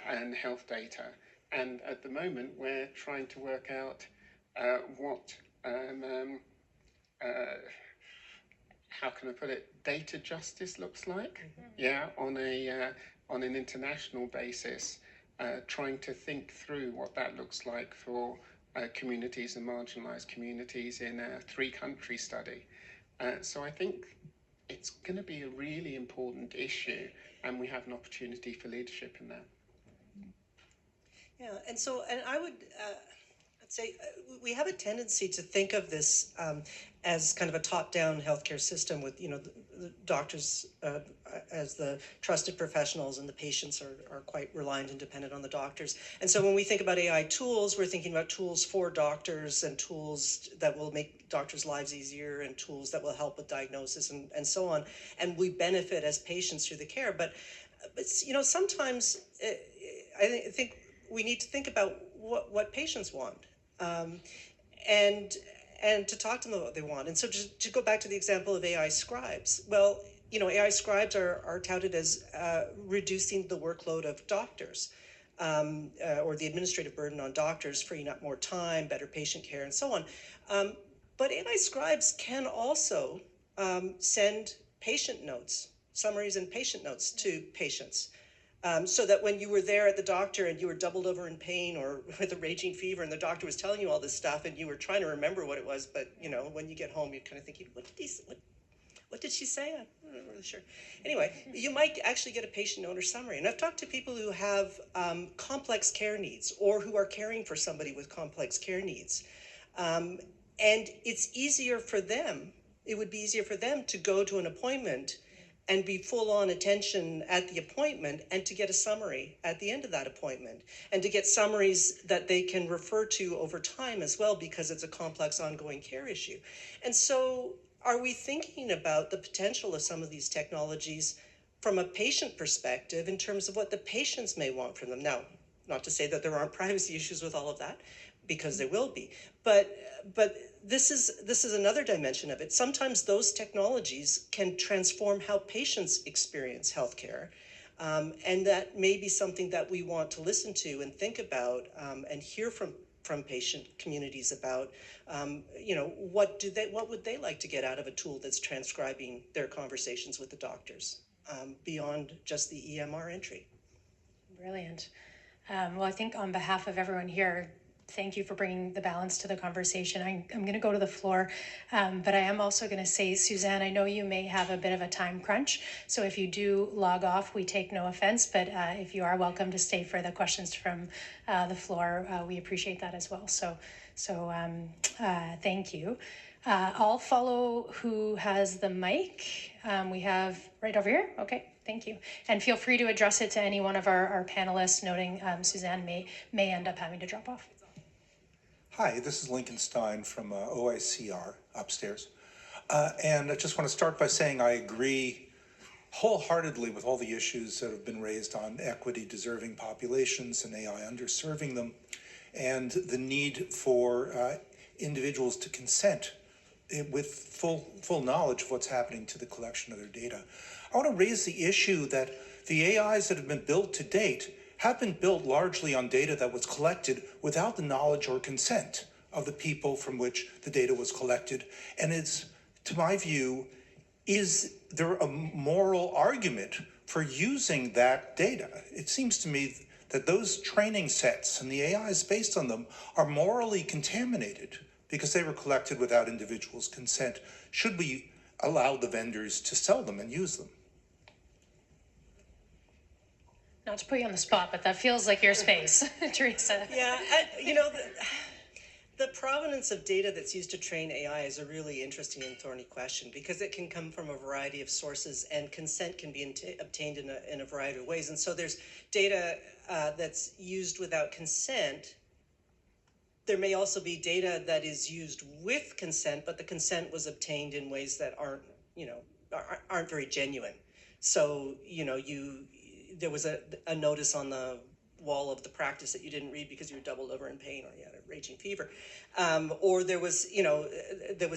and health data. And at the moment, we're trying to work out what how can I put it? Data justice looks like, yeah, on an international basis, trying to think through what that looks like for communities and marginalized communities in a 3-country study. So I think it's going to be a really important issue, and we have an opportunity for leadership in that. Yeah, and I would say we have a tendency to think of this as kind of a top-down healthcare system with, the doctors as the trusted professionals, and the patients are quite reliant and dependent on the doctors. And so when we think about AI tools, we're thinking about tools for doctors and tools that will make doctors' lives easier and tools that will help with diagnosis and so on. And we benefit as patients through the care. But but sometimes I think we need to think about what patients want, and to talk to them about what they want. And so to go back to the example of AI scribes, well, AI scribes are touted as reducing the workload of doctors, or the administrative burden on doctors, freeing up more time, better patient care, and so on. But AI scribes can also send patient notes, summaries and patient notes to patients. So that when you were there at the doctor and you were doubled over in pain or with a raging fever and the doctor was telling you all this stuff and you were trying to remember what it was, but when you get home, you're kind of thinking, what did she say? I'm not really sure. Anyway, you might actually get a patient note or summary. And I've talked to people who have complex care needs or who are caring for somebody with complex care needs. And it's easier for them, it would be easier for them to go to an appointment and be full on attention at the appointment and to get a summary at the end of that appointment and to get summaries that they can refer to over time as well, because it's a complex ongoing care issue. And so are we thinking about the potential of some of these technologies from a patient perspective in terms of what the patients may want from them? Now, not to say that there aren't privacy issues with all of that, because there will be, but this is another dimension of it. Sometimes those technologies can transform how patients experience healthcare, and that may be something that we want to listen to and think about, and hear from patient communities about. What would they like to get out of a tool that's transcribing their conversations with the doctors, beyond just the EMR entry? Brilliant. Well, I think on behalf of everyone here, thank you for bringing the balance to the conversation. I'm going to go to the floor, but I am also going to say, Suzanne, I know you may have a bit of a time crunch, so if you do log off, we take no offense, but if you are welcome to stay for the questions from the floor, we appreciate that as well. So thank you. I'll follow who has the mic. We have right over here. Okay. Thank you. And feel free to address it to any one of our panelists, noting Suzanne may end up having to drop off. Hi, this is Lincoln Stein from OICR upstairs. And I just want to start by saying I agree wholeheartedly with all the issues that have been raised on equity deserving populations and AI underserving them, and the need for individuals to consent with full knowledge of what's happening to the collection of their data. I want to raise the issue that the AIs that have been built to date have been built largely on data that was collected without the knowledge or consent of the people from which the data was collected. And it's, to my view, is there a moral argument for using that data? It seems to me that those training sets and the AIs based on them are morally contaminated because they were collected without individuals' consent. Should we allow the vendors to sell them and use them? Not to put you on the spot, but that feels like your space, Teresa. Yeah, the provenance of data that's used to train AI is a really interesting and thorny question, because it can come from a variety of sources and consent can be obtained in a variety of ways. And so there's data that's used without consent. There may also be data that is used with consent, but the consent was obtained in ways that aren't very genuine. So, there was a notice on the wall of the practice that you didn't read because you were doubled over in pain or you had a raging fever. Or there was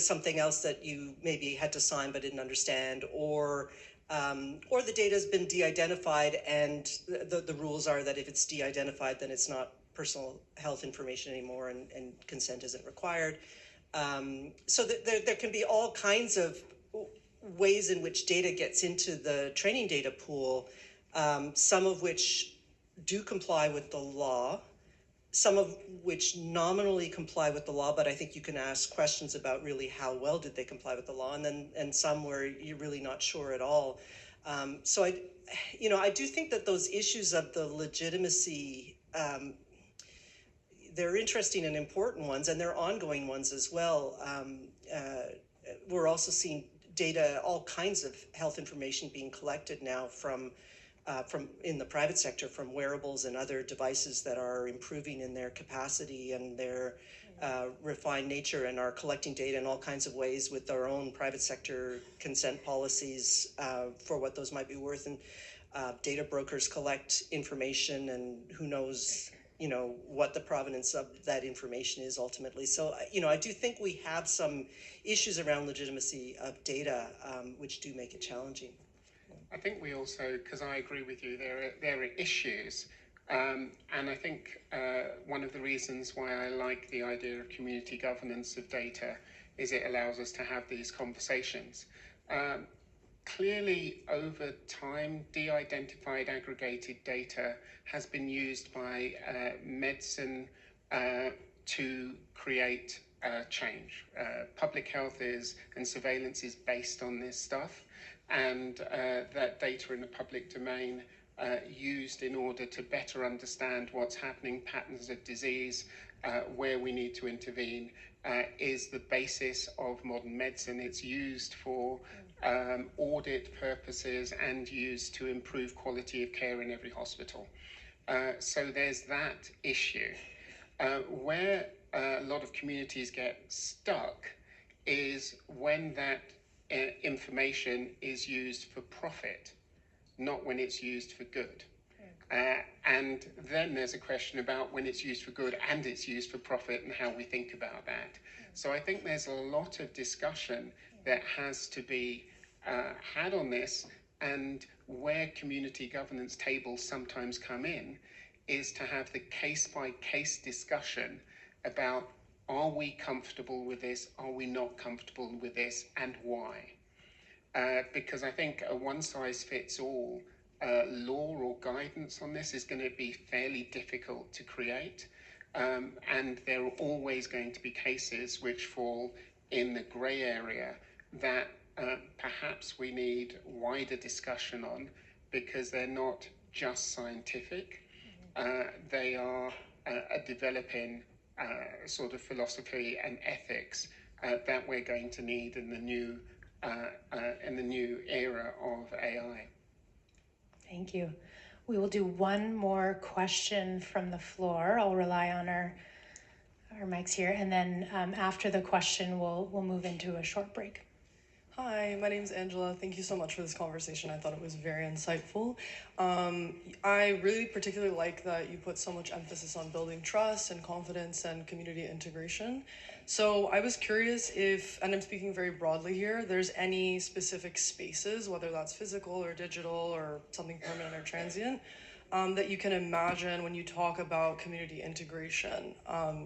something else that you maybe had to sign but didn't understand, or the data has been de-identified and the rules are that if it's de-identified, then it's not personal health information anymore and consent isn't required. So there can be all kinds of ways in which data gets into the training data pool, some of which do comply with the law, some of which nominally comply with the law, but I think you can ask questions about really how well did they comply with the law, and some where you're really not sure at all. So I do think that those issues of the legitimacy, they're interesting and important ones, and they're ongoing ones as well. We're also seeing data, all kinds of health information being collected now from in the private sector, from wearables and other devices that are improving in their capacity and their refined nature, and are collecting data in all kinds of ways with our own private sector consent policies for what those might be worth. And Data brokers collect information, and who knows, what the provenance of that information is ultimately. So, I do think we have some issues around legitimacy of data, which do make it challenging. I think we also, because I agree with you, there are issues. And I think one of the reasons why I like the idea of community governance of data is it allows us to have these conversations. Clearly, over time, de-identified aggregated data has been used by medicine to create change. Public health and surveillance is based on this stuff, and that data in the public domain used in order to better understand what's happening, patterns of disease, where we need to intervene, is the basis of modern medicine. It's used for audit purposes and used to improve quality of care in every hospital. So there's that issue. Where a lot of communities get stuck is when that information is used for profit, not when it's used for good. And then there's a question about when it's used for good and it's used for profit and how we think about that. So I think there's a lot of discussion that has to be had on this, and where community governance tables sometimes come in is to have the case-by-case discussion about, are we comfortable with this, are we not comfortable with this, and why? Because I think a one-size-fits-all law or guidance on this is going to be fairly difficult to create. And there are always going to be cases which fall in the grey area that perhaps we need wider discussion on, because they're not just scientific. They are developing sort of philosophy and ethics that we're going to need in the new era of AI. Thank you. We will do one more question from the floor. I'll rely on our mics here, and then after the question, we'll move into a short break. Hi, my name is Angela. Thank you so much for this conversation. I thought it was very insightful. I really particularly like that you put so much emphasis on building trust and confidence and community integration. So I was curious if, and I'm speaking very broadly here, there's any specific spaces, whether that's physical or digital or something permanent or transient, that you can imagine when you talk about community integration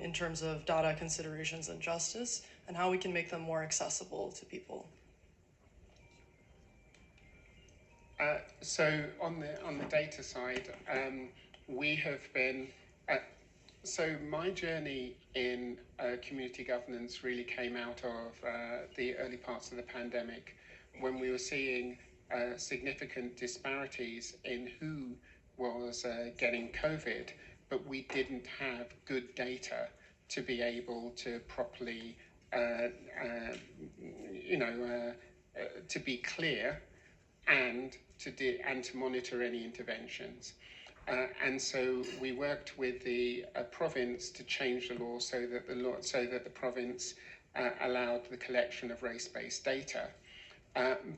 in terms of data considerations and justice, and how we can make them more accessible to people. So on the data side, we have been. So my journey in community governance really came out of the early parts of the pandemic, when we were seeing significant disparities in who was getting COVID, but we didn't have good data to be able to properly, to be clear and to monitor any interventions. And so we worked with the province to change the law so that the province allowed the collection of race-based data.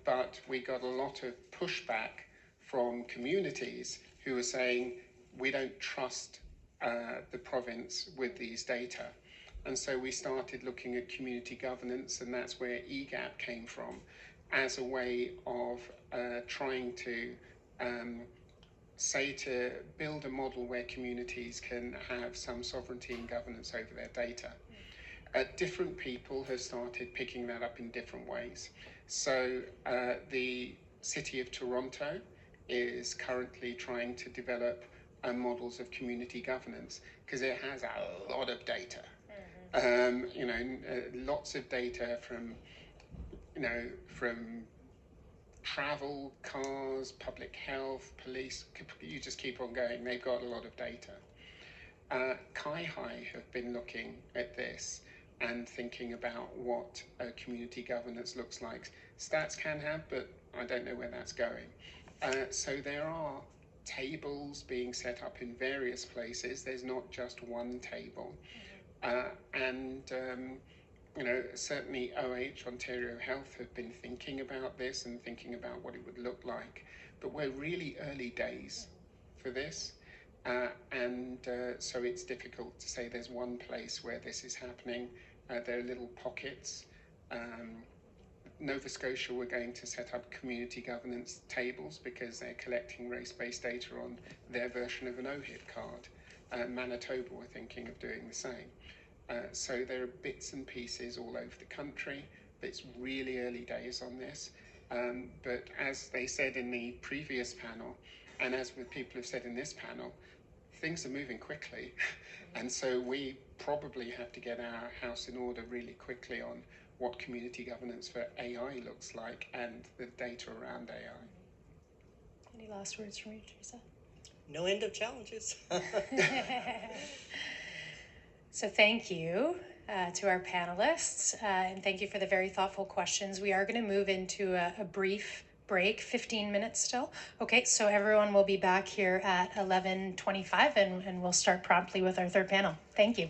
But we got a lot of pushback from communities who were saying, we don't trust the province with these data. And so we started looking at community governance, and that's where EGAP came from, as a way of trying to to build a model where communities can have some sovereignty and governance over their data. Different people have started picking that up in different ways. So the City of Toronto is currently trying to develop models of community governance, because it has a lot of data. Lots of data from travel, cars, public health, police, you just keep on going. They've got a lot of data. CIHI have been looking at this and thinking about what community governance looks like. Stats can have, but I don't know where that's going. So there are tables being set up in various places. There's not just one table. Certainly OH, Ontario Health, have been thinking about this and thinking about what it would look like. But we're really early days for this. So it's difficult to say there's one place where this is happening. There are little pockets. Nova Scotia were going to set up community governance tables because they're collecting race-based data on their version of an OHIP card. Manitoba were thinking of doing the same. So there are bits and pieces all over the country. It's really early days on this. But as they said in the previous panel, and as people have said in this panel, things are moving quickly. And so we probably have to get our house in order really quickly on what community governance for AI looks like and the data around AI. Any last words from you, Teresa? No end of challenges. So thank you to our panelists, and thank you for the very thoughtful questions. We are going to move into a brief break, 15 minutes still. Okay, so everyone will be back here at 11:25, and we'll start promptly with our third panel. Thank you.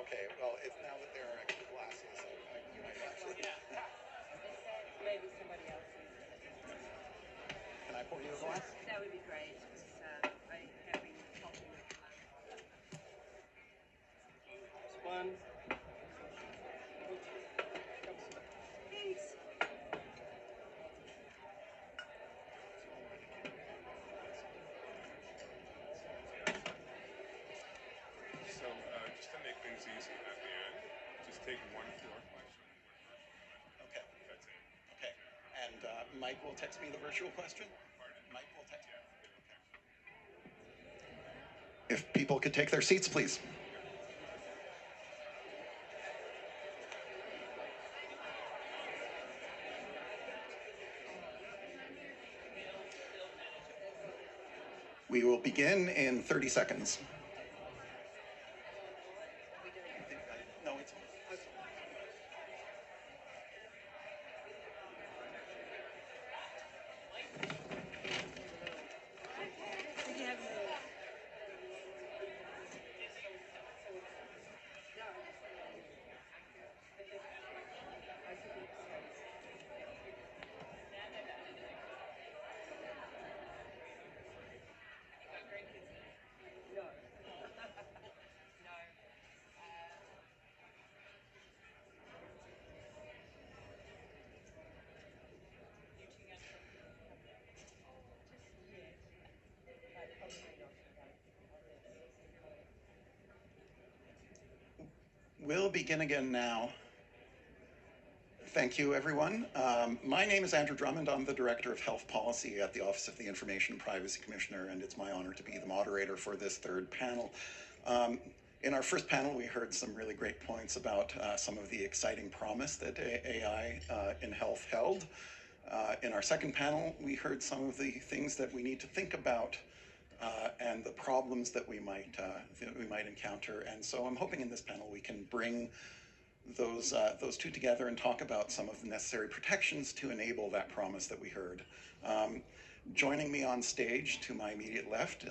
Okay, well, it's now that there are extra glasses, you might actually. Maybe somebody else. Can I pour you a glass? That would be great. I have been helping with one. Thanks. So just to make things easy at the end, just take one floor question. Okay. That's it. Okay. And Mike will text me the virtual question? Mike will text me. If people could take their seats, please. We will begin in 30 seconds. No, it's We'll begin again now. Thank you, everyone. My name is Andrew Drummond. I'm the Director of Health Policy at the Office of the Information and Privacy Commissioner, and it's my honor to be the moderator for this third panel. In our first panel, we heard some really great points about some of the exciting promise that AI in health held. In our second panel, we heard some of the things that we need to think about and the problems that we might encounter. And so I'm hoping in this panel we can bring those two together and talk about some of the necessary protections to enable that promise that we heard. Joining me on stage to my immediate left,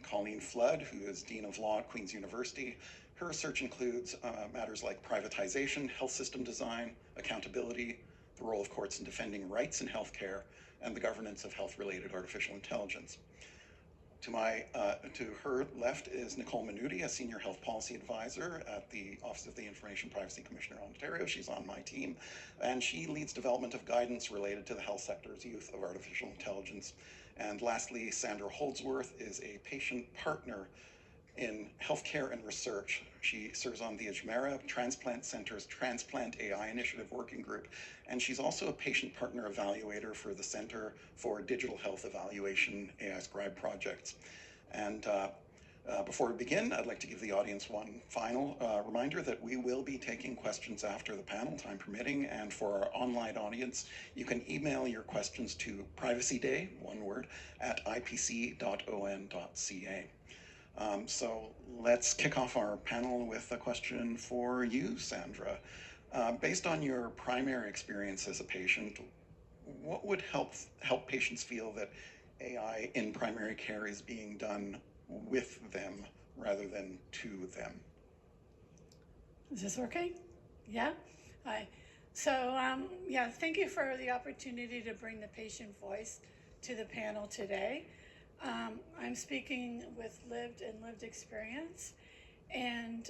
Colleen Flood, who is Dean of Law at Queen's University. Her research includes matters like privatization, health system design, accountability, the role of courts in defending rights in healthcare, and the governance of health-related artificial intelligence. To her left is Nicole Minuti, a senior health policy advisor at the Office of the Information Privacy Commissioner of Ontario. She's on my team, and she leads development of guidance related to the health sector's use of artificial intelligence. And lastly, Sandra Holdsworth is a patient partner in healthcare and research. She serves on the Ajmera Transplant Center's Transplant AI Initiative Working Group, and she's also a patient partner evaluator for the Center for Digital Health Evaluation AI Scribe projects. And before we begin, I'd like to give the audience one final reminder that we will be taking questions after the panel, time permitting, and for our online audience, you can email your questions to privacyday, one word, at ipc.on.ca. So let's kick off our panel with a question for you, Sandra. Based on your primary experience as a patient, what would help patients feel that AI in primary care is being done with them rather than to them? Is this working? Yeah? Hi. So, yeah, thank you for the opportunity to bring the patient voice to the panel today. I'm speaking with lived experience, and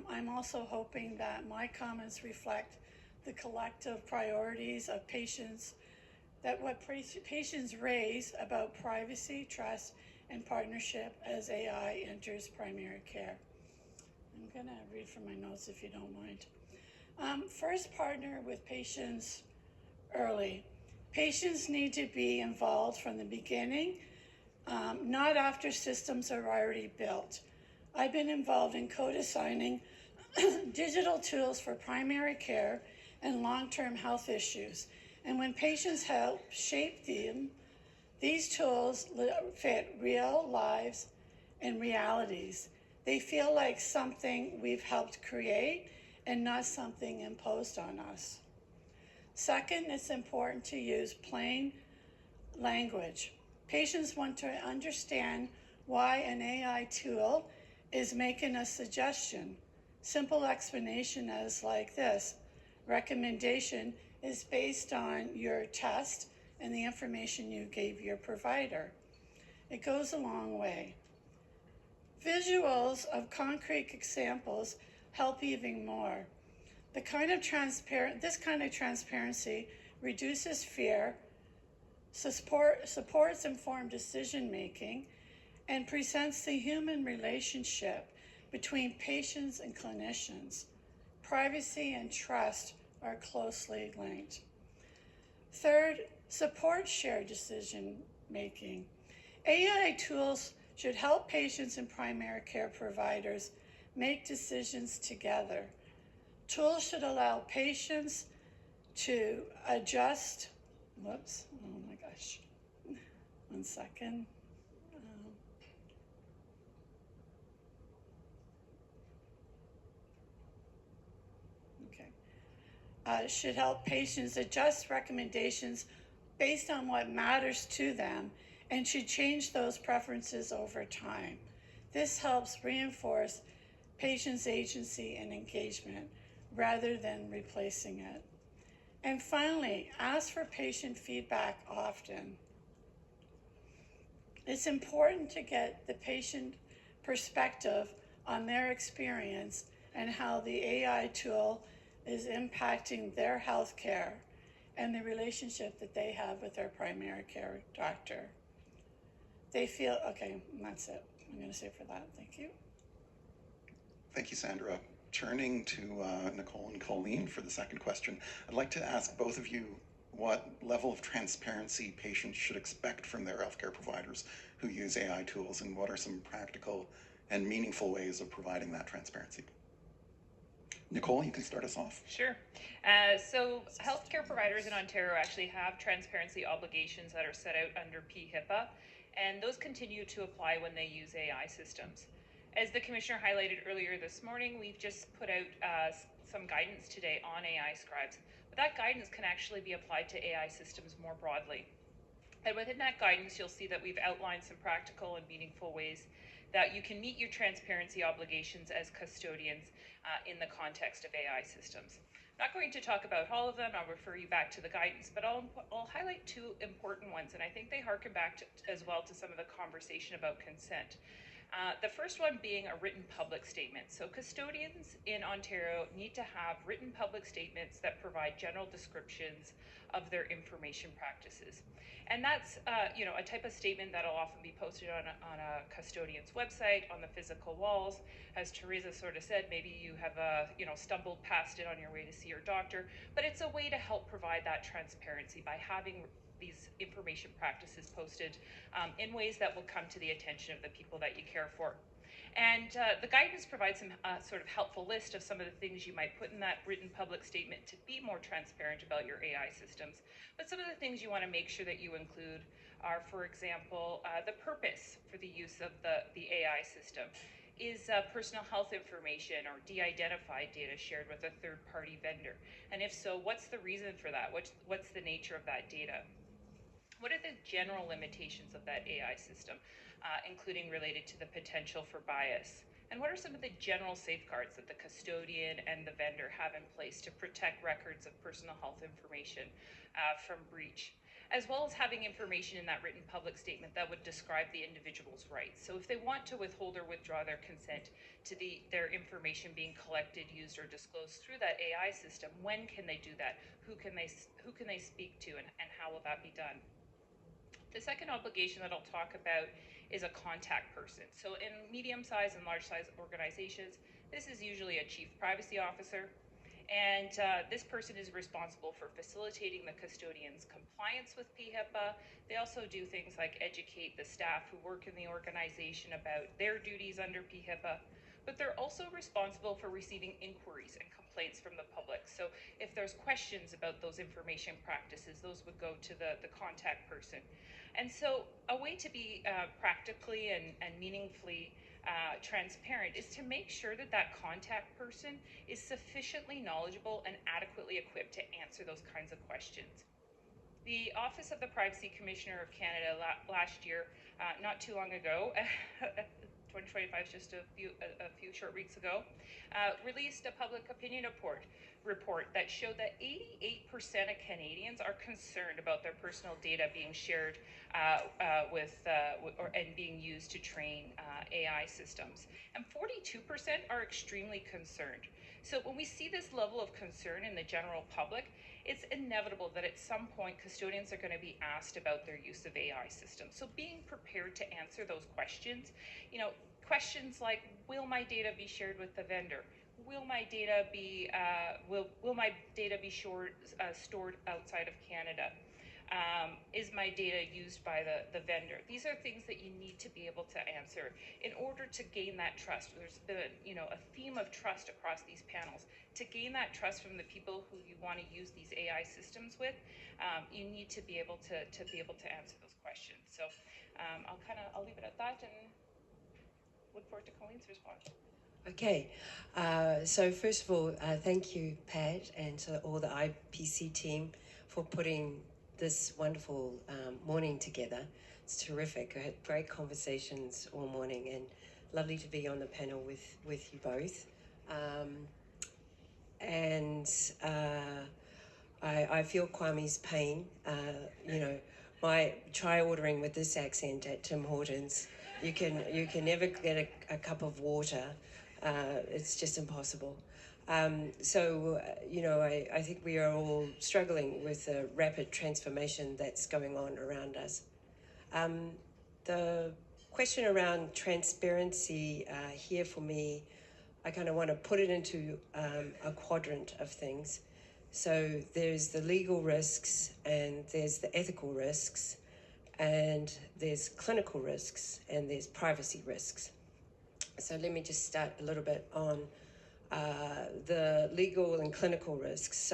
I'm also hoping that my comments reflect the collective priorities of patients, that what patients raise about privacy, trust, and partnership as AI enters primary care. I'm gonna read from my notes if you don't mind. First, partner with patients early. Patients need to be involved from the beginning, not after systems are already built. I've been involved in co-designing digital tools for primary care and long-term health issues. And when patients help shape them, these tools fit real lives and realities. They feel like something we've helped create and not something imposed on us. Second, it's important to use plain language. Patients want to understand why an AI tool is making a suggestion. Simple explanation is like this: recommendation is based on your test and the information you gave your provider. It goes a long way. Visuals of concrete examples help even more. This kind of transparency reduces fear, supports informed decision making, and presents the human relationship between patients and clinicians. Privacy and trust are closely linked. Third, support shared decision making. AI tools should help patients and primary care providers make decisions together. Tools should allow patients to adjust. Whoops, oh my gosh. 1 second. Should help patients adjust recommendations based on what matters to them and should change those preferences over time. This helps reinforce patients' agency and engagement rather than replacing it. And finally, ask for patient feedback often. It's important to get the patient perspective on their experience and how the AI tool is impacting their health care and the relationship that they have with their primary care doctor. They feel, okay, that's it. I'm going to say for that. Thank you. Thank you, Sandra. Turning to Nicole and Colleen for the second question, I'd like to ask both of you what level of transparency patients should expect from their healthcare providers who use AI tools, and what are some practical and meaningful ways of providing that transparency. Nicole, you can start us off. Sure. So healthcare providers in Ontario actually have transparency obligations that are set out under PHIPA, and those continue to apply when they use AI systems. As the Commissioner highlighted earlier this morning, we've just put out some guidance today on AI scribes, but that guidance can actually be applied to AI systems more broadly. And within that guidance, you'll see that we've outlined some practical and meaningful ways that you can meet your transparency obligations as custodians in the context of AI systems. I'm not going to talk about all of them. I'll refer you back to the guidance, but I'll highlight two important ones, and I think they harken back as well to some of the conversation about consent. The first one being a written public statement. So custodians in Ontario need to have written public statements that provide general descriptions of their information practices. And that's a type of statement that'll often be posted on a custodian's website, on the physical walls. As Teresa sort of said, maybe you have stumbled past it on your way to see your doctor, but it's a way to help provide that transparency by having these information practices posted in ways that will come to the attention of the people that you care for. And the guidance provides some sort of helpful list of some of the things you might put in that written public statement to be more transparent about your AI systems. But some of the things you want to make sure that you include are, for example, the purpose for the use of the AI system. Is personal health information or de-identified data shared with a third-party vendor? And if so, what's the reason for that? What's the nature of that data? What are the general limitations of that AI system, including related to the potential for bias? And what are some of the general safeguards that the custodian and the vendor have in place to protect records of personal health information from breach? As well as having information in that written public statement that would describe the individual's rights. So if they want to withhold or withdraw their consent to their information being collected, used, or disclosed through that AI system, when can they do that? Who can they speak to, and how will that be done? The second obligation that I'll talk about is a contact person. So in medium-sized and large-sized organizations, this is usually a chief privacy officer. And this person is responsible for facilitating the custodian's compliance with PHIPA. They also do things like educate the staff who work in the organization about their duties under PHIPA. But they're also responsible for receiving inquiries and complaints from the public. So if there's questions about those information practices, those would go to the contact person. And so a way to be practically and meaningfully transparent is to make sure that that contact person is sufficiently knowledgeable and adequately equipped to answer those kinds of questions. The Office of the Privacy Commissioner of Canada last year, not too long ago, 2025 is just a few short weeks ago, released a public opinion report that showed that 88% of Canadians are concerned about their personal data being shared and being used to train AI systems, and 42% are extremely concerned. So when we see this level of concern in the general public, it's inevitable that at some point custodians are going to be asked about their use of AI systems. So being prepared to answer those questions, questions like, will my data be shared with the vendor? Will my data be stored outside of Canada? Is my data used by the vendor? These are things that you need to be able to answer in order to gain that trust. There's been a theme of trust across these panels. To gain that trust from the people who you want to use these AI systems with, you need to be able to answer those questions. So I'll leave it at that and look forward to Colleen's response. Okay, so first of all, thank you, Pat, and to all the IPC team for putting this wonderful morning together. It's terrific. I had great conversations all morning and lovely to be on the panel with you both. I feel Kwame's pain. Try ordering with this accent at Tim Hortons. You can never get a cup of water. It's just impossible. I think we are all struggling with the rapid transformation that's going on around us. The question around transparency here for me, I kind of want to put it into a quadrant of things. So there's the legal risks, and there's the ethical risks, and there's clinical risks, and there's privacy risks. So let me just start a little bit on the legal and clinical risks.